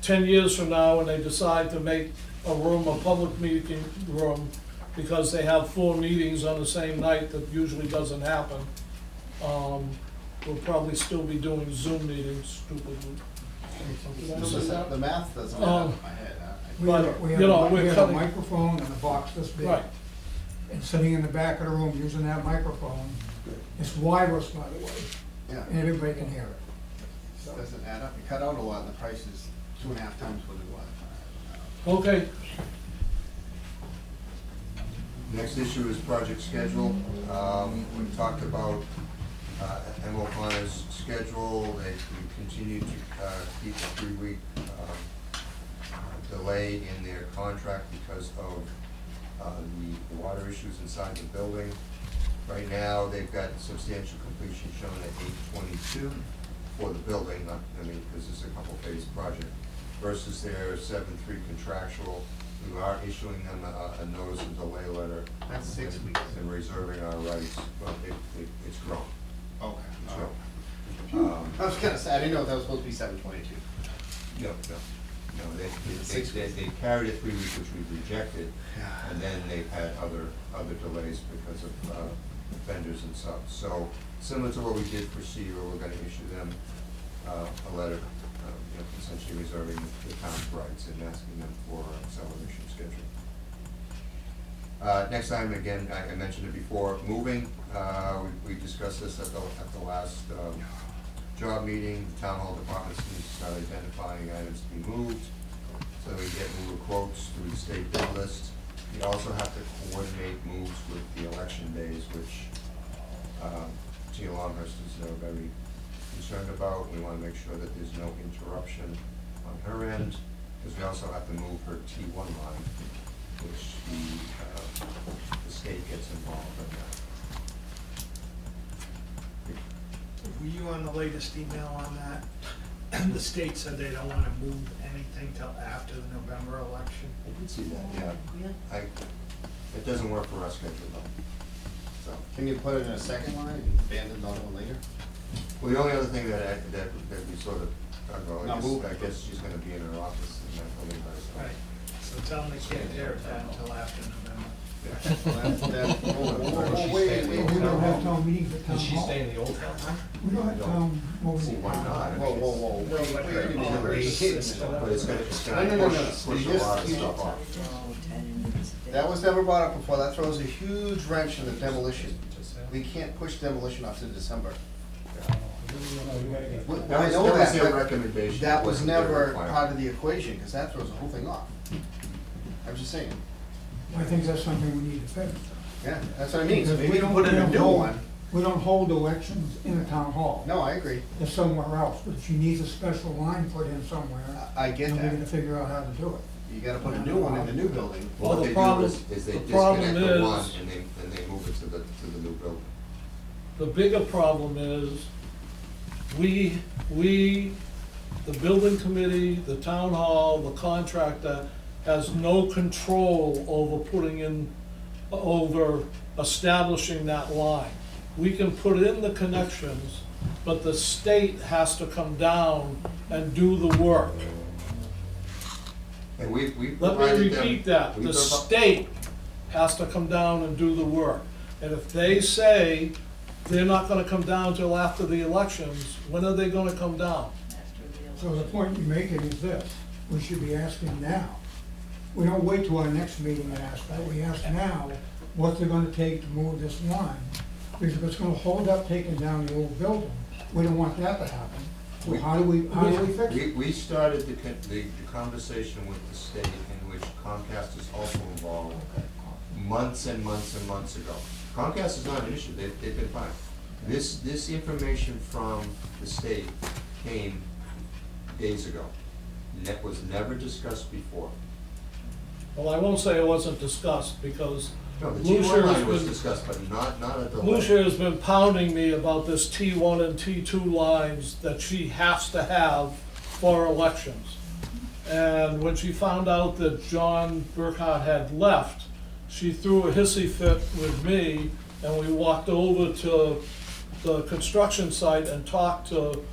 10 years from now, when they decide to make a room a public meeting room, because they have 4 meetings on the same night, that usually doesn't happen, we'll probably still be doing Zoom meetings, stupidly. Did I say that? The math doesn't add up in my head. But, We you know, have we're a cutting- microphone and a box this big. Right. And sitting in the back of the room using that microphone, it's wireless, by the way, Yeah, and everybody can hear it. So, doesn't add up. You cut out a lot, and the price is 2.5 times what it was. Okay, Next issue is project schedule. We talked about M. O'Connor's schedule. They continue to keep a 3-week delay in their contract because of the water issues inside the building. Right now, they've got substantial completion shown at 8/22 for the building, because it's a couple phase project, versus their 7/3 contractual. We are issuing them a notice of delay letter. That's 6 weeks. And reserving our rights, well, it's grown. Okay. It's all right. grown. I was gonna say, I didn't know that was supposed to be 7/22. No, they carried it 3 weeks, which we rejected, and then they've had other delays because of vendors and stuff. So, similar to what we did for Seaver, we're gonna issue them a letter, essentially reserving the town's rights and asking them for an acceleration schedule. Next time, again, I mentioned it before, moving, we discussed this at the last job meeting. The town hall departments need to start identifying items to be moved, so we get mover quotes through the state bid list. We also have to coordinate moves with the election days, which Gina Longhurst is very concerned about. We wanna make sure that there's no interruption on her end, because we also have to move her T1 line, which the state gets involved in that. Were you on the latest email on that? The state said they don't wanna move anything till after the November election. I did see that, yeah. Really? It doesn't work for our schedule though. So, Can you put it in a second line and abandon the other one later? well, the only other thing that we sort of talked about Not is, move. I guess she's gonna be in her office in that building by herself. So tell them they can't tear it down until after November. We don't have town meetings at town Does she hall. stay in the old town? We don't have town. See, why not? Whoa, whoa, whoa, wait, wait, wait a minute. But it's gonna No, push a lot of stuff off. That was never brought up before, that throws a huge wrench in the demolition. We can't push demolition off to December. That I was, know that was that, their but recommendation. that was wasn't their never requirement. part of the equation, cause that throws the whole thing off. I'm just saying, I think that's something we need to fix. yeah, that's what I mean, so Because maybe we we can don't- put in we a don't new hold- one. We don't hold elections in a town hall. No, I agree, They're somewhere else, but if she needs a special line put in somewhere, I get then we're gonna that. figure out how to do it. You gotta put a new one in the new building. Well, Well, what the they problem- do is they the problem disconnect the one is- and they move it to the new building. The bigger problem is, the building committee, the town hall, the contractor has no control over establishing that line. We can put in the connections, but the state has to come down and do the work. And we Let provided me them. repeat that, we the provi- state has to come down and do the work. And if they say they're not gonna come down till after the elections, when are they gonna come down? So the point you're making is this, we should be asking now. We don't wait till our next meeting and ask that, we ask now, what's it gonna take to move this line? Because if it's gonna hold up taking down the old building, we don't want that to happen. So how do we fix it? We started the conversation with the state, in which Comcast is also involved, months and months and months ago. Comcast is not an issue, they've been fine. This information from the state came days ago. That was never discussed before. Well, I won't say it wasn't discussed, because No, the Lucia T1 has line was been- discussed, but not at the level. Lucia has been pounding me about this T1 and T2 lines that she has to have for elections. And when she found out that John Burkhardt had left, she threw a hissy fit with me, and we walked over to the construction site and talked to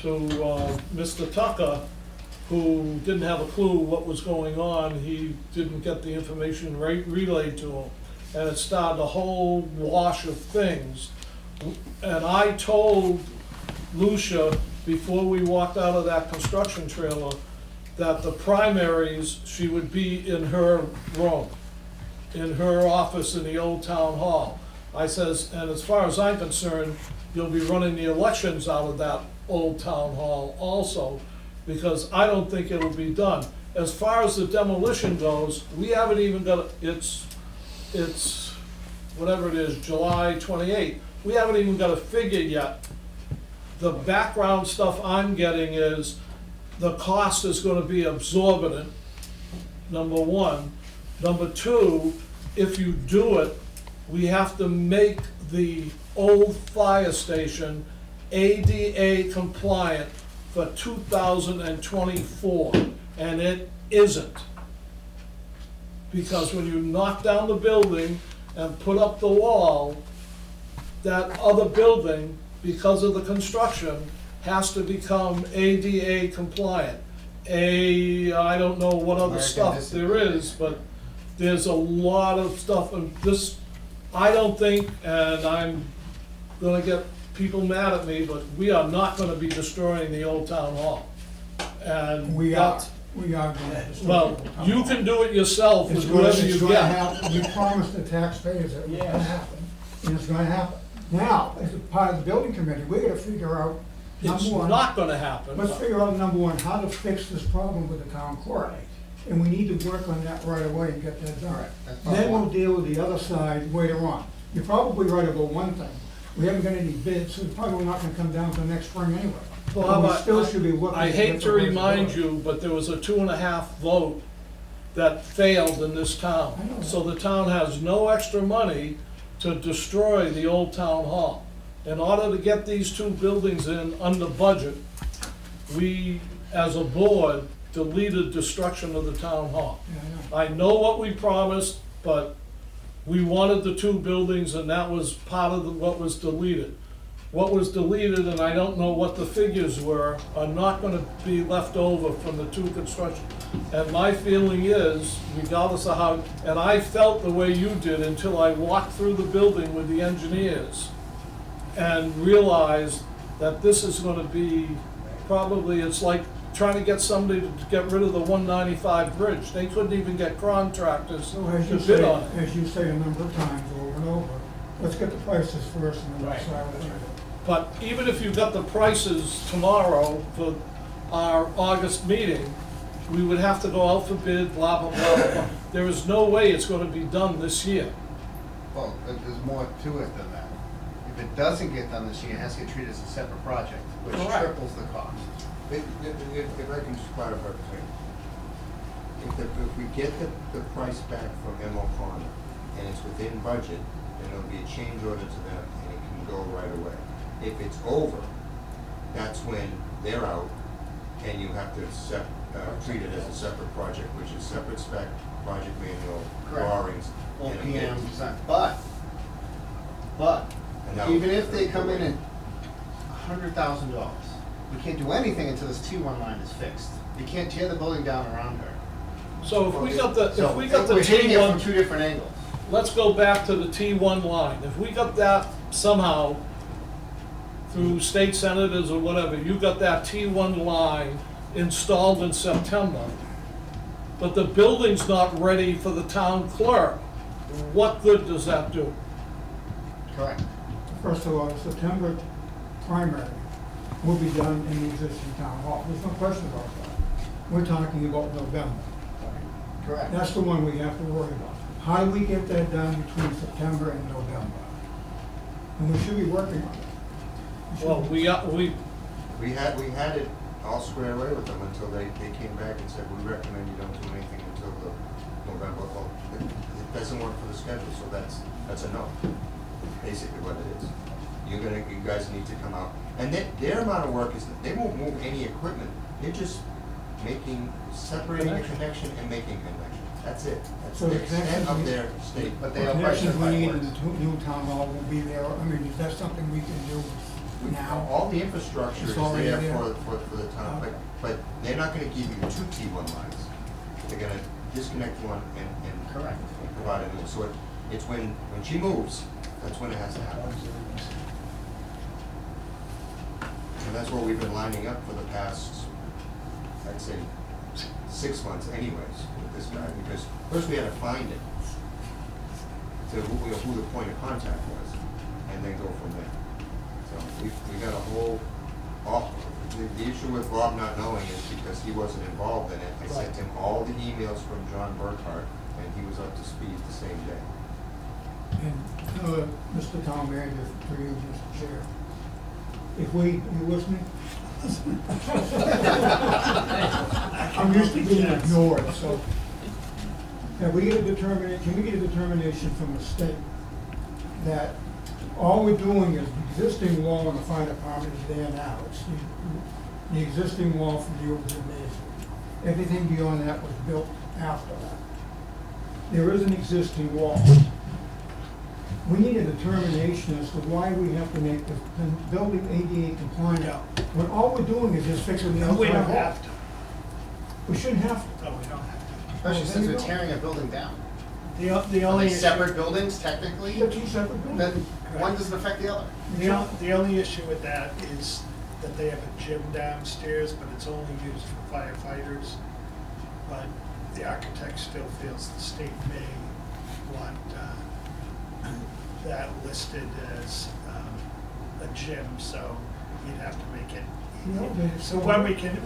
Mr. Tucker, who didn't have a clue what was going on. He didn't get the information relayed to him. And it started a whole wash of things. And I told Lucia, before we walked out of that construction trailer, that the primaries, she would be in her room, in her office in the old town hall. I says, and as far as I'm concerned, you'll be running the elections out of that old town hall also, because I don't think it'll be done. As far as the demolition goes, we haven't even got, it's whatever it is, July 28th. We haven't even got a figure yet. The background stuff I'm getting is the cost is gonna be exorbitant, number one. Number two, if you do it, we have to make the old fire station ADA compliant for 2024, and it isn't. Because when you knock down the building and put up the wall, that other building, because of the construction, has to become ADA compliant. I don't know what other American stuff there is, but there's a lot of stuff, and this, I don't think, and I'm gonna get people mad at me, but we are not gonna be destroying the old town hall. And We are that's, going to. well, you can do it yourself It's with gonna, whatever it's you gonna get. happen, we promised the taxpayers that it was gonna Yes. happen, and it's gonna happen. Now, as a part of the building committee, we gotta figure out, It's number one, not gonna happen. let's figure out, number one, how to fix this problem with the town clerk. And we need to work on that right away and get that done. Right, that's part Then we'll one. deal with the other side later on. You're probably right about one thing, we haven't got any bids, so it's probably not gonna come down till next spring anyway. Well, But how we about- still should be looking. I to hate get to the rest remind of it. you, but there was a 2.5 vote that failed in this I know town. that. So the town has no extra money to destroy the old town hall. In order to get these two buildings in under budget, we, as a board, deleted destruction of the town hall. Yeah, I know what we promised, but we wanted the two buildings, and that was part of what was deleted. What was deleted, and I don't know what the figures were, are not gonna be left over from the two construction. And my feeling is, regardless of how, and I felt the way you did until I walked through the building with the engineers and realized that this is gonna be, probably, it's like trying to get somebody to get rid of the 195 bridge. They couldn't even get contractors So as to you bid say, on it. as you say a number of times over and over, let's get the prices first and then we'll Right. decide what to do. But even if you got the prices tomorrow for our August meeting, we would have to go out for bid, blah, blah, blah, blah, blah. There is no way it's gonna be done this year. Well, there's more to it than that. If it doesn't get done this year, it has to get treated as a separate project, which Correct. triples the cost. If I can just clarify the thing. If we get the price back from M. O'Connor and it's within budget, then there'll be a change order to them and it can go right away. If it's over, that's when they're out and you have to treat it as a separate project, which is separate spec, project manual, Correct. drawings. Well, and a PM bid. design, And that even would- if they come in at $100,000, we can't do anything until this T1 line is fixed. You can't tear the building down around her. So if we got the, So if we got the we're hitting it from T1, two different angles. let's go back to the T1 line. If we got that somehow through state senators or whatever, you got that T1 line installed in September, but the building's not ready for the town clerk, what good does that do? Correct. First of all, the September primary will be done in the existing town hall. There's no question about that. We're talking about November. Correct. That's the one we have to worry about. How do we get that done between September and November? And we should be working on it. should Well, be- We had it all squared away with them until they came back and said, we recommend you don't do anything until the November. Well, it doesn't work for the schedule, so that's a no, basically what it is. You guys need to come out, and their amount of work is, they won't move any equipment, they're just separating the connection and making a connection. That's it. That's So the the extent connections of we- their state. But The they are connections we priced need by in the words. new town hall will be there. I mean, is that something we can do now? All the infrastructure It's is already there there. for the town, but they're not gonna give you two T1 lines. They're gonna disconnect one and Correct. provide a new, so it's when she moves, that's when it has to happen. And that's what we've been lining up for the past, I'd say, 6 months anyways, with this guy, because first we had to find it, to who the point of contact was, and then go from there. So we got a whole, the issue with Bob not knowing is because he wasn't involved in it. I sent him all the emails from John Burkhart, and he was up to speed the same day. And, Mr. Town Manager, for you, Mr. Chair, if you listening? I'm used to being ignored, so. Can we get a determination from the state that all we're doing is the existing wall in the fire department is there now. It's the existing wall from the old gymnasium. Everything beyond that was built after that. There is an existing wall. We need a determination as to why we have to make the building ADA compliant. Yeah. When all we're doing is just fixing the outside We don't wall. have to. We shouldn't have to. No, we don't have to. Especially Well, since there you we're go. tearing a building down. The Are only they issue, separate buildings technically? They're two separate buildings. Then one doesn't affect the other. the only issue with that is that they have a gym downstairs, but it's only used for firefighters. But the architect still feels the state may want that listed as a gym, so you'd have to make it. No, but it's So when we can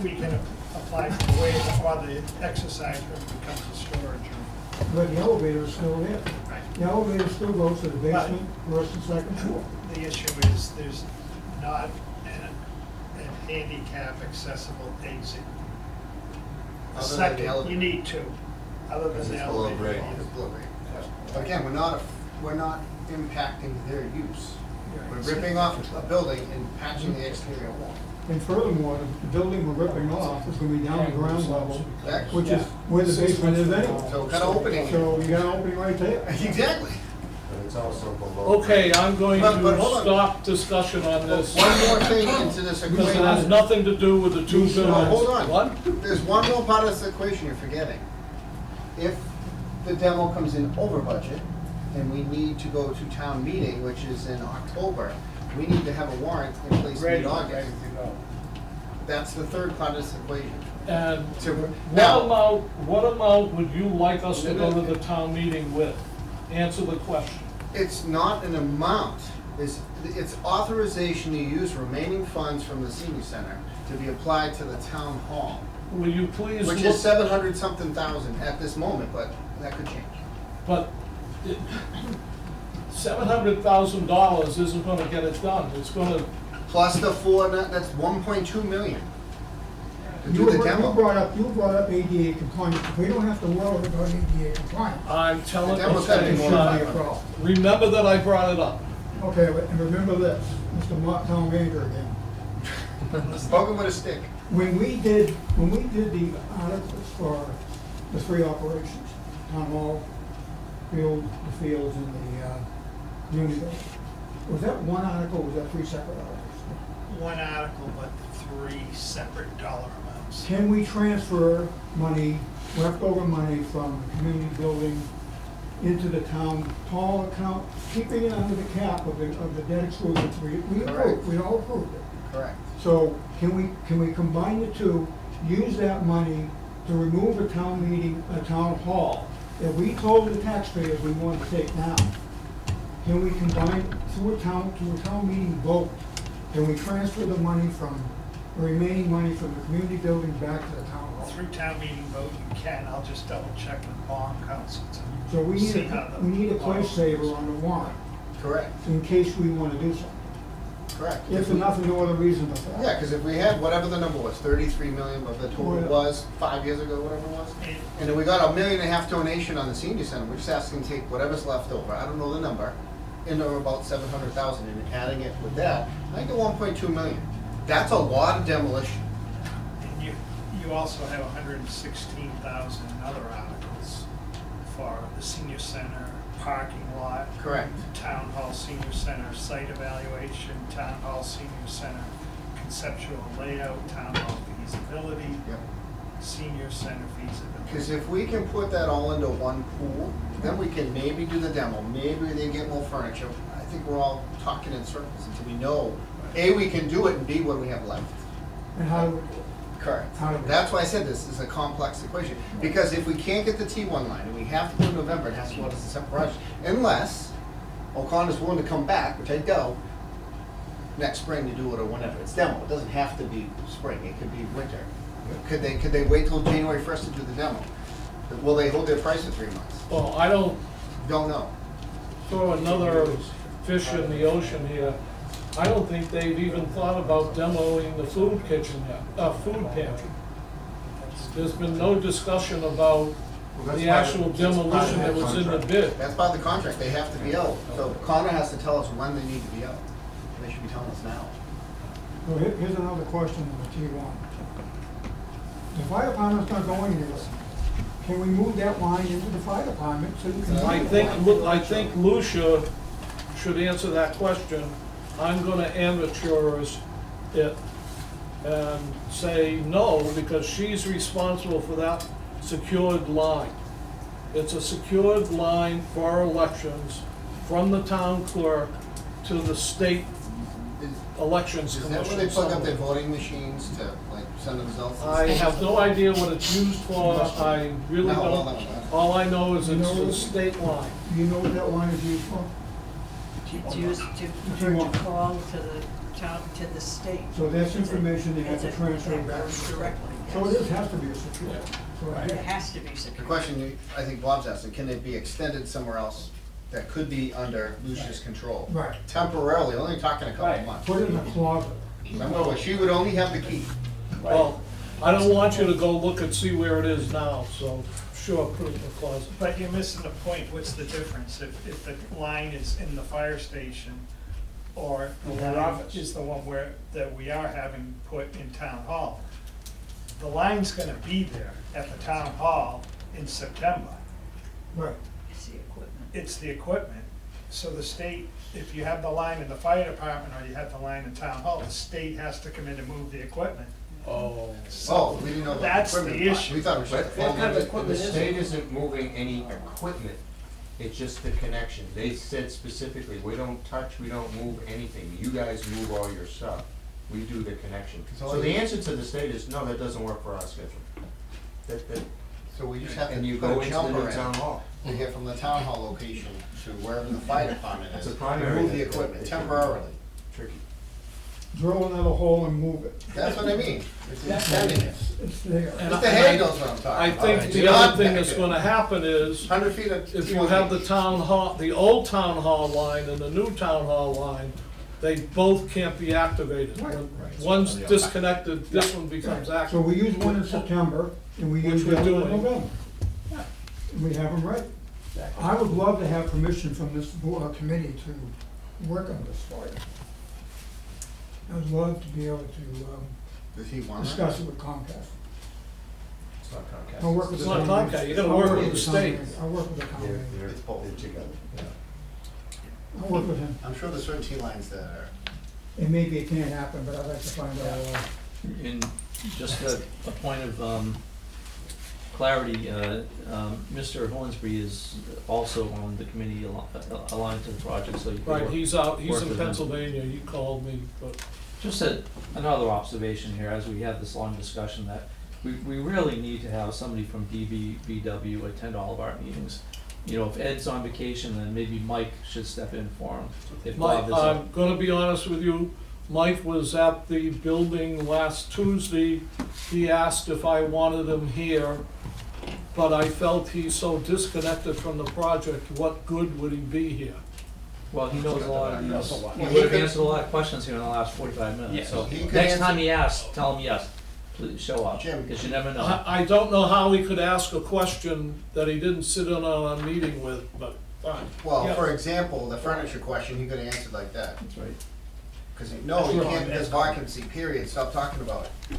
apply for the waiver, or the exercise room becomes a storage room. But the elevator is still there. Right. The elevator still goes to the basement, first and second floor. The issue is there's not an handicap accessible exit. A Other than the second, elevator. you need two, other than Because the it's below elevator. grade. you need It's a- below grade. But again, we're not impacting their use. Right. We're ripping off a building and patching the exterior wall. And furthermore, the building we're ripping off is gonna be down to ground level, That- which is where the basement is anyway. So cut an opening. So you got an opening right there. Exactly. But it's also below. Okay, I'm going But hold to on. stop discussion on this. One more thing into this Because it has equation. nothing to do with the two buildings. No, hold on. What? There's one more part of this equation you're forgetting. If the demo comes in over budget, and we need to go to town meeting, which is in October, we need to have a warrant in place Ready, in August. ready to go. That's the third part of this equation. And To- Now, what amount would you like us to go to the town meeting with? Answer the question. it's not an amount, it's authorization to use remaining funds from the senior center to be applied to the town hall, Will you please which look, is 700-something thousand at this moment, but that could change. but $700,000 isn't gonna get it done. It's gonna, Plus the four, that's 1.2 million to do the You demo. brought up ADA compliance. We don't have to worry about ADA compliance. I'm telling, The demo's gotta be okay, more Sean, than Shouldn't be a problem. remember that I brought it up. Okay, but and remember this, Mr. Town Manager again. Spoken with a stick. When we did the articles for the three operations, town hall, the fields and the community building, was that one article or was that three separate articles? One article, but three separate dollar amounts. Can we transfer money, leftover money from the community building into the town hall account, keeping it under the cap of the debt exclusion? We Correct. approved, we all approved it. Correct. So can we combine the two, use that money to remove a town meeting, a town hall that we told the taxpayers we wanted to take now? Can we combine through a town meeting vote? Can we transfer the money from, the remaining money from the community building back to the town hall? Through town meeting vote, you can, I'll just double check with bond council to So we see need, how the. we need a place saver on the warrant Correct. in case we want to do something. Correct. If for nothing, no other reason but that. Yeah, because if we had whatever the number was, 33 million, what the total Oh, yeah. was 5 years ago, whatever it was. And then we got $1.5 million donation on the senior center, we're just asking to take whatever's left over, I don't know the number, into about 700,000 and adding it with that, I get 1.2 million. That's a lot of demolition. And you also have 116,000 in other articles for the senior center parking lot. Correct. Town hall senior center site evaluation, town hall senior center conceptual layout, town hall feasibility, Yep. senior center feasibility. Because if we can put that all into one pool, then we can maybe do the demo, maybe they get more furniture. I think we're all talking in circles until we know, A, we can do it, and B, what do we have left? And how do we do it? Correct. How do we- That's why I said this is a complex equation. Because if we can't get the T1 line, and we have to go in November, it has to go out as a separate project, unless O'Connor's willing to come back, which I doubt, next spring to do it or whenever. It's demo, it doesn't have to be spring, it could be winter. Could they wait till January 1st to do the demo? Will they hold their price for 3 months? Well, I don't Don't know. throw another fish in the ocean here. I don't think they've even thought about demoing the food kitchen yet, food pantry. There's been no discussion about that's the part of- actual that's part of demolition that that was in the contract. bid. That's part of the contract, they have to be out. So Connor has to tell us when they need to be out. They should be telling us now. Well, here's another question on the T1. The fire department's not going anywhere. Can we move that line into the fire department so you can? I think Lucia should answer that question. I'm gonna amateurize it and say no, because she's responsible for that secured line. It's a secured line for elections from the town clerk to the state elections Is that where they commission. plug up their voting machines to like send the results? and I stuff? have no idea what it's used for, I really No, well, don't. no, no. All I know is it's No. the state line. Do you know what that line is used for? It's used to, for her to call to the town, to the state. So that's information they have It's to a- transfer that back. goes directly, So yes. it has to be a secure. So It has to be The secure. question, I think Bob's asking, can it be extended somewhere else that could be under Lucia's control? Right. Temporarily, only talking a couple Right. of months. Put it in a closet. Remember, what, she would only have the key. Well, I don't want you to go look and see where it is now, so sure, put it in the closet. But you're missing the point, what's the difference if the line is in the fire station or the In her line office. is the one where, that we are having put in town hall? The line's gonna be there at the town hall in September. Right. It's the equipment. It's the equipment. So the state, if you have the line in the fire department or you have the line in town hall, the state has to come in and move the equipment. Oh. Oh, we didn't know about the That's the equipment part. issue. We thought we should. What kind of The equipment is state it? isn't moving any equipment, it's just the connection. They said specifically, we don't touch, we don't move anything, you guys move all your stuff. We do the connection. So So the you- answer to the state is, no, that doesn't work for our schedule. That, So we just have and you to go put a into the jumper new in town hall. to get from the town hall location to wherever the fire department is. It's a primary Move the that- equipment that- temporarily. Tricky. Drill another hole and move it. That's what I mean. It's extending it. It's there. And Mr. I- Hay knows what I'm I talking about. think It's the not other thing that's back gonna happen is, 100 feet of. if you have the town hall, the old town hall line and the new town hall line, they both can't be activated. When one's disconnected, this one becomes So active. we use one in September and we Which use we're the other in doing. November. And we have them ready. I would love to have permission from this board committee to work on this for you. I'd love to be able to Does he want that? discuss it with Comcast. It's not Comcast. I'll work with It's the not town Comcast, manager. you gotta I'll work with the town state. manager. I'll work with the town manager. It's both. They're together, yeah. I'll work with him. I'm sure there's certain T lines that are. And maybe it can't happen, but I'd like to find out why. And just a point of clarity, Mr. Hornsby is also on the committee aligned to the project, so you can Right, work- he's out, he's work in with him. Pennsylvania, he called me, but Just another observation here, as we have this long discussion, that we really need to have somebody from DBW attend all of our meetings. You know, if Ed's on vacation, then maybe Mike should step in for him. If Mike, Bob is I'm gonna be honest with you, Mike was at the building last Tuesday. He asked if I wanted him here, but I felt he's so disconnected from the project, what good would he be here? Well, he knows a lot of He knows a these, lot. he would have answered a lot of questions here in the last 45 minutes, Yes. so He could next answer- time he asks, tell him yes, please show up, Jim. because you never know. I don't know how he could ask a question that he didn't sit in on a meeting with, but fine. Well, Yeah. for example, the furniture question, he could have answered like that. That's right. Because, no, you That's can't, wrong. there's vacancy, period, stop talking about it.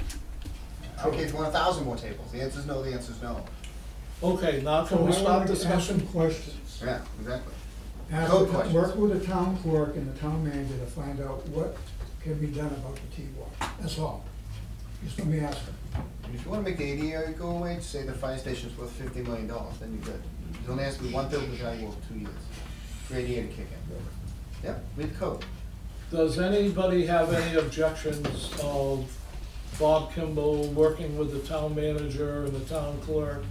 Okay, if you want 1,000 more tables, the answer's no, the answer's no. Okay, now So can we I stop would like to ask discussion? some questions. Yeah, exactly. Ask Code the- questions. Work with the town clerk and the town manager to find out what can be done about the T-Walk. That's all. Just let me ask them. And if you wanna make the ADA go away, just say the fire station's worth $50 million, then you're good. You don't ask me one third of the value over 2 years. For ADA to kick in. Yep, read the code. Does anybody have any objections of Bob Kimball working with the town manager and the town clerk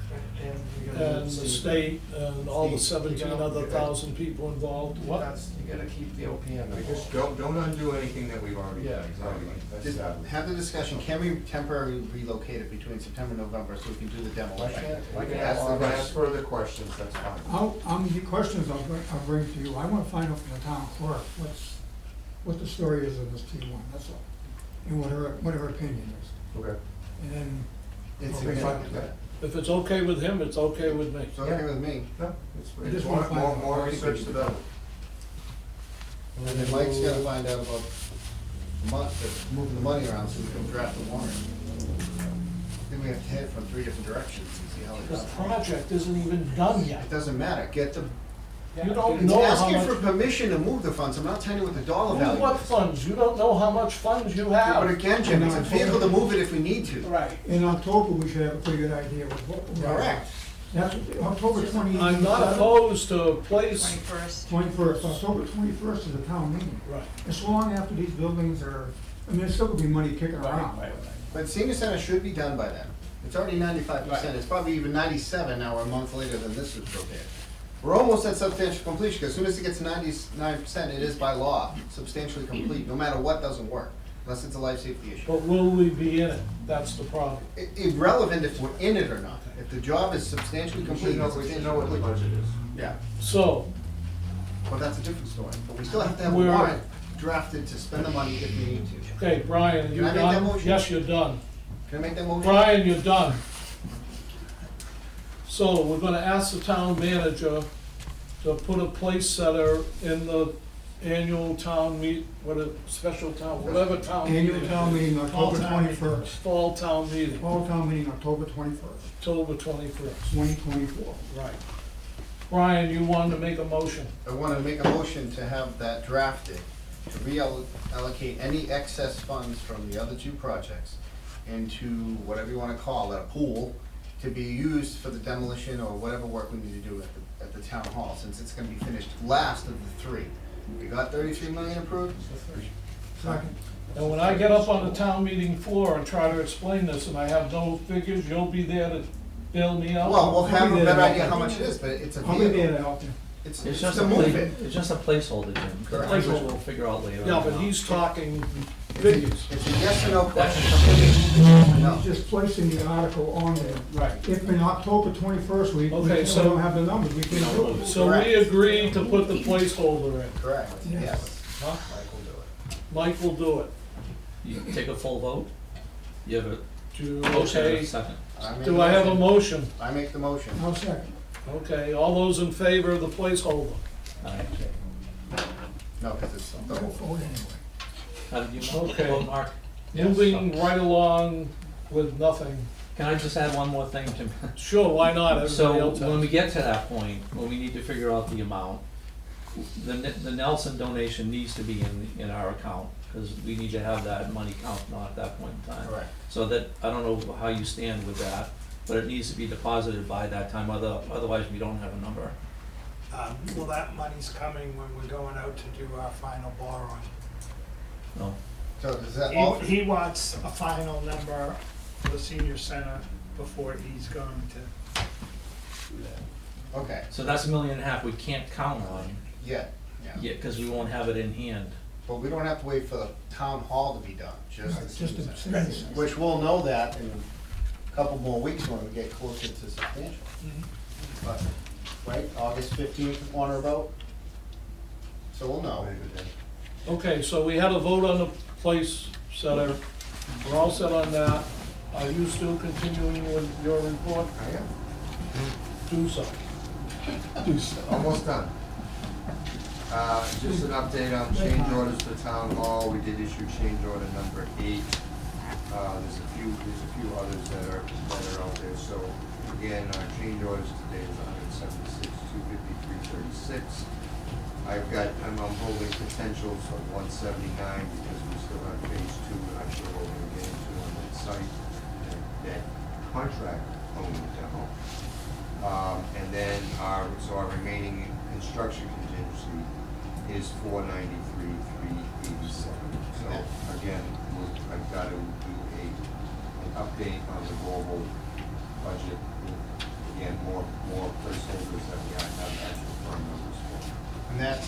and the state and all the 17 other thousand people involved? What? You gotta keep the OPM. Just don't undo anything that we've already. Yeah, exactly. Just have the discussion, can we temporarily relocate it between September and November so we can do the demolition? That's the Ask question. further questions, that's fine. The questions I'll bring to you, I wanna find out from the town clerk what the story is of this T1, that's all. And what her opinion is. Okay. And then It's I'll bring it back to significant. that. If it's okay with him, it's okay with me. It's okay with me. No, it's, I it's just wanna find out. more research to do. And then Mike's gotta find out about moving the money around so we can draft the warrant. I think we have to head from 3 different directions and see how it The goes. project isn't even done yet. It doesn't matter, get the, You don't it's know how asking for much, permission to move the funds, I'm not telling you what the dollar value what is. funds? You don't know how much funds you But have. again, Jim, it's a vehicle to move it if we need to. Right. In October, we should have a pretty good idea of what. Correct. That's October 20. I'm not opposed to a place. 21st. 21st, October 21st is a town meeting. Right. It's long after these buildings are, I mean, there's still gonna be money kicking around. But senior center should be done by then. It's already 95%, Right. it's probably even 97 now, we're a month later than this was prepared. We're almost at substantial completion, because as soon as it gets 99%, it is by law substantially complete, no matter what doesn't work, unless it's a life safety issue. But will we be in it? That's the problem. Irrelevant if we're in it or not. If the job is substantially We complete, should know, it's we should substantially know what the complete. budget is. Yeah, So, but that's a different story. But we still have to have a We're- warrant drafted to spend the money if we need to. okay, Brian, you Can I make that done? motion? Yes, you're done. Can I make that motion? Brian, you're done. So we're gonna ask the town manager to put a place setter in the annual town special town, whatever town. Annual meeting. town meeting, October 21st. Fall town meeting, Fall town meeting, October 21st, October 21st. 2024. Right. Brian, you wanted to make a motion. I want to make a motion to have that drafted, to reallocate any excess funds from the other two projects into whatever you want to call it, a pool, to be used for the demolition or whatever work we need to do at the town hall, since it's going to be finished last of the 3. We got 33 million approved? Second. And when I get up on the town meeting floor and try to explain this, and I have no figures, you'll be there to bail me out? Well, we'll have a I'll be there better to idea help how you. much it is, but it's a I'll be there vehicle. to help you. It's It's to just a move pla- it. it's just a placeholder, Jim. The Correct. language we'll figure out later. Yeah, on. but he's talking figures. It's a yes or no That's question. No. He's just placing the article on there. Right. If in October 21st, we Okay, still so- don't have the numbers, we can do it. So we agreed to put the placeholder in. Correct, Yes. yes. Huh? Mike will do it. Mike will do it. You take a full vote? You have a Do, motion and okay, a second. do I have a motion? I make the motion. I'll second. Okay, all those in favor of the placeholder? Aye. No, because it's I'll double. vote anyway. How did you Okay. vote, Mark? Moving right along with nothing. Can I just add one more thing, Jim? Sure, why not? Everybody So else when has. we get to that point, when we need to figure out the amount, the Nelson donation needs to be in our account, because we need to have that money counted on at that point in time. Correct. So that, I don't know how you stand with that, but it needs to be deposited by that time, otherwise we don't have a number. Well, that money's coming when we're going out to do our final borrowing. No? So does that all? He wants a final number for the senior center before he's going to do that. Okay, So that's $1.5 million we can't count on yeah. yet, because we won't have it in hand. But we don't have to wait for the town hall to be done, just the Just senior a center. senior. Which we'll know that in a couple more weeks when we get closer to substantial. But, right, August 15th on or about? So we'll know. Okay, so we had a vote on the place setter. We're all set on that. Are you still continuing with your report? I am. Do so. Almost done. Just an update on change orders for town hall. We did issue change order number 8. There's a few others that are out there. So again, our change orders today is 176,253.36. I'm holding potentials of 179 because we still have phase 2, and I'm sure what we're gonna get into on that site, that contract owning demo. And then our remaining construction contingency is 493,387. So again, I've got to do an update on the global budget. Again, more placeholders that we have actual firm numbers for. And that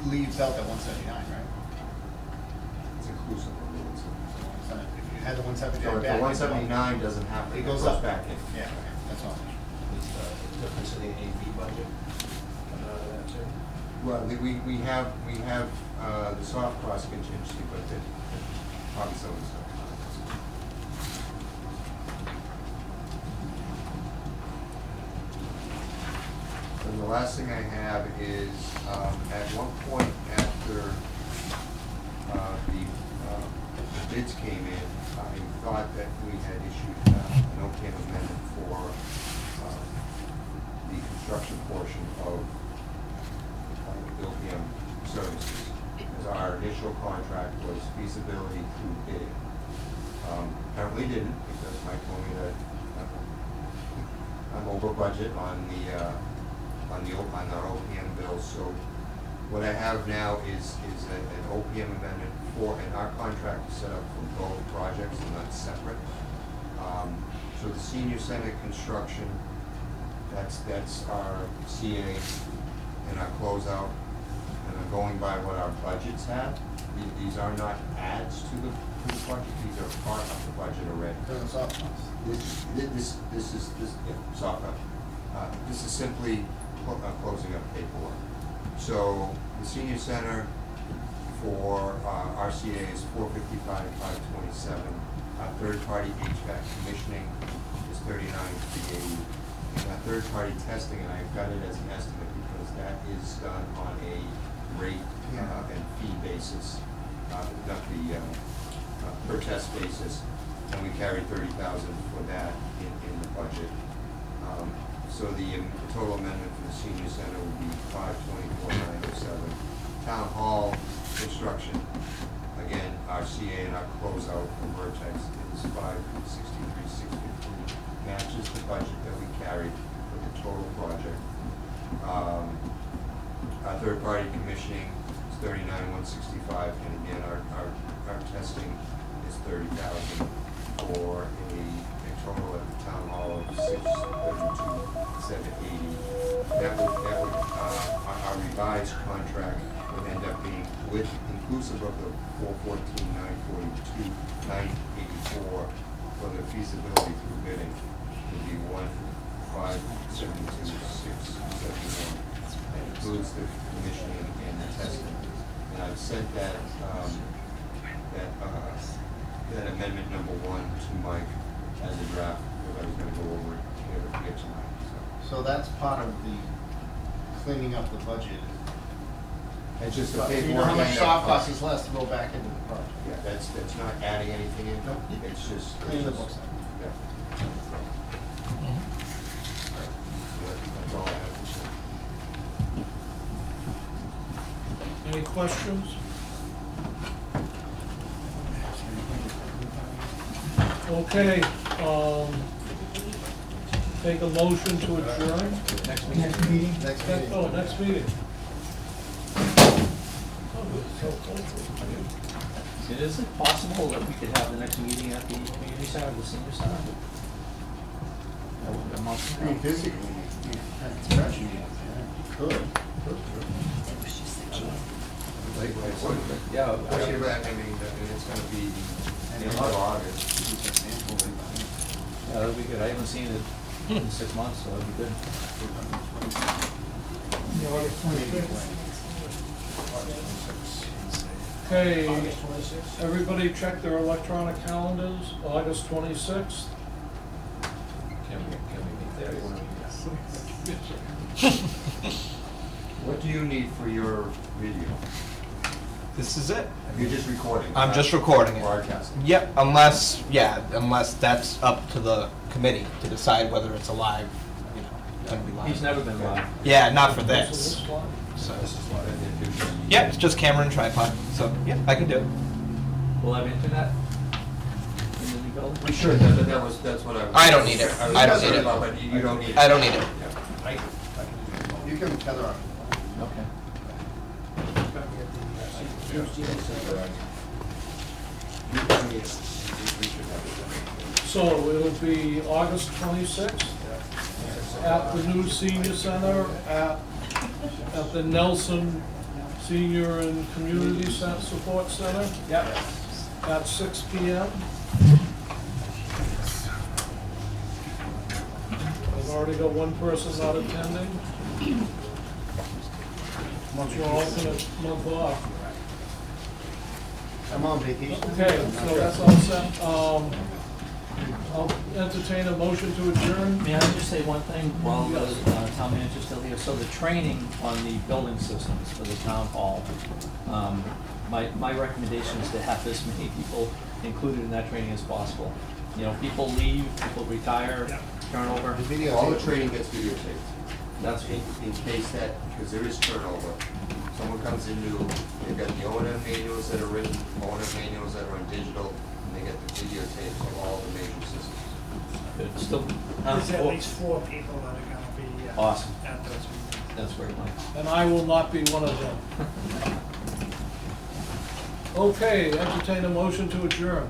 leaves out that 179, right? It's inclusive of the So if you had the 179 So if back. the 179 doesn't happen, It it goes goes up. back in. Yeah, okay, that's all. Is the difference in the AV budget coming out of that too? Well, we have the soft cost contingency, but then probably some of the stuff. last thing I have is, at one point after the bids came in, I thought that we had issued an OPM amendment for the construction portion of the OPM services. As our initial contract was feasibility through bidding. Apparently didn't, because Mike told me that I'm over budget on our OPM bills. So what I have now is an OPM amendment for, and our contract is set up for both projects and not separate. So the senior center construction, that's our CA and our closeout. And I'm going by what our budgets have. These are not adds to the budget, these are part of the budget already. This is simply closing up paperwork. So the senior center for RCA is $455,527. Third-party HVAC commissioning is $39,380. And third-party testing, and I've got it as an estimate because that is done on a rate and fee basis, not the per test basis, and we carry $30,000 for that in the budget. So the total amendment for the senior center would be $524,907. Town hall construction, again, our CA and our closeout from Vertex is $563,615. Matches the budget that we carried for the total project. Our third-party commissioning is $39,165, and again, our testing is $30,000 for a total at the town hall of $632,780. That would our revised contract would end up being with inclusive of the $414,942,984 for the feasibility through bidding would be $1,572,671. That includes the commissioning and the testing. And I've sent that amendment number 1 to Mike as a draft, because I was gonna go over it here tonight, So that's part of the cleaning up the budget. It's just the You paperwork. know how much and soft cost is left to go back into the project? Yeah, that's not adding anything in, Nope. it's just. Clean the books out. Yeah. That's all I have to say. Any questions? Okay, take a motion to adjourn. Next Next meeting? Next meeting. Oh, next meeting. Is it possible that we could have the next meeting at the community center, the senior center? That would be a month from now. Physically, you could. Yeah, Push it back, I mean, it's gonna be the end of August. yeah, that'd be good. I haven't seen it in 6 months, so that'd be good. The August 25th. Okay, August 26th. everybody check their electronic calendars, August 26th. Can we meet there? You wanna meet What do you need for your video? This is it. You're just recording? I'm just recording it. Broadcasting? Yep, unless that's up to the committee to decide whether it's a live, gonna be live. He's never been live. Yeah, not for So this. one? So, This is what I did. yeah, it's just camera and tripod. So, yeah, I can do it. We'll have internet in the new building? We should, that's what I was. I don't need it. was I don't concerned need it. about, But you don't need it. I don't need it. Yeah. You can tether up. Okay. We should have it. So it'll be August 26th at the new senior center at the Nelson Senior and Community Support Center. Yep. At 6 p.m. I've already got one person not attending. We're all gonna month off. I'm on vacation. Okay, so that's all set. I'll entertain a motion to adjourn. May I just say one thing while the town Town Manager still here. So the training on the building systems for the town hall, my recommendation is to have as many people included in that training as possible. You know, people leave, people retire, Yeah. turnover. The video All the tape. training gets videotaped. That's In case that, because there is turnover, someone comes in new, they've got the O&M manuals that are written, O&M manuals that are on digital, and they get the videotapes of all the major systems. good. Still, There's at least 4 people that are gonna be Awesome. at those meetings. that's great, Mike. And I will not be one of them. Okay, entertain a motion to adjourn.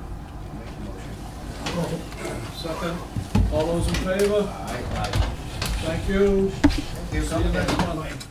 Make a motion. Second, all those in favor? Aye. Thank you. Thank you. See you next month.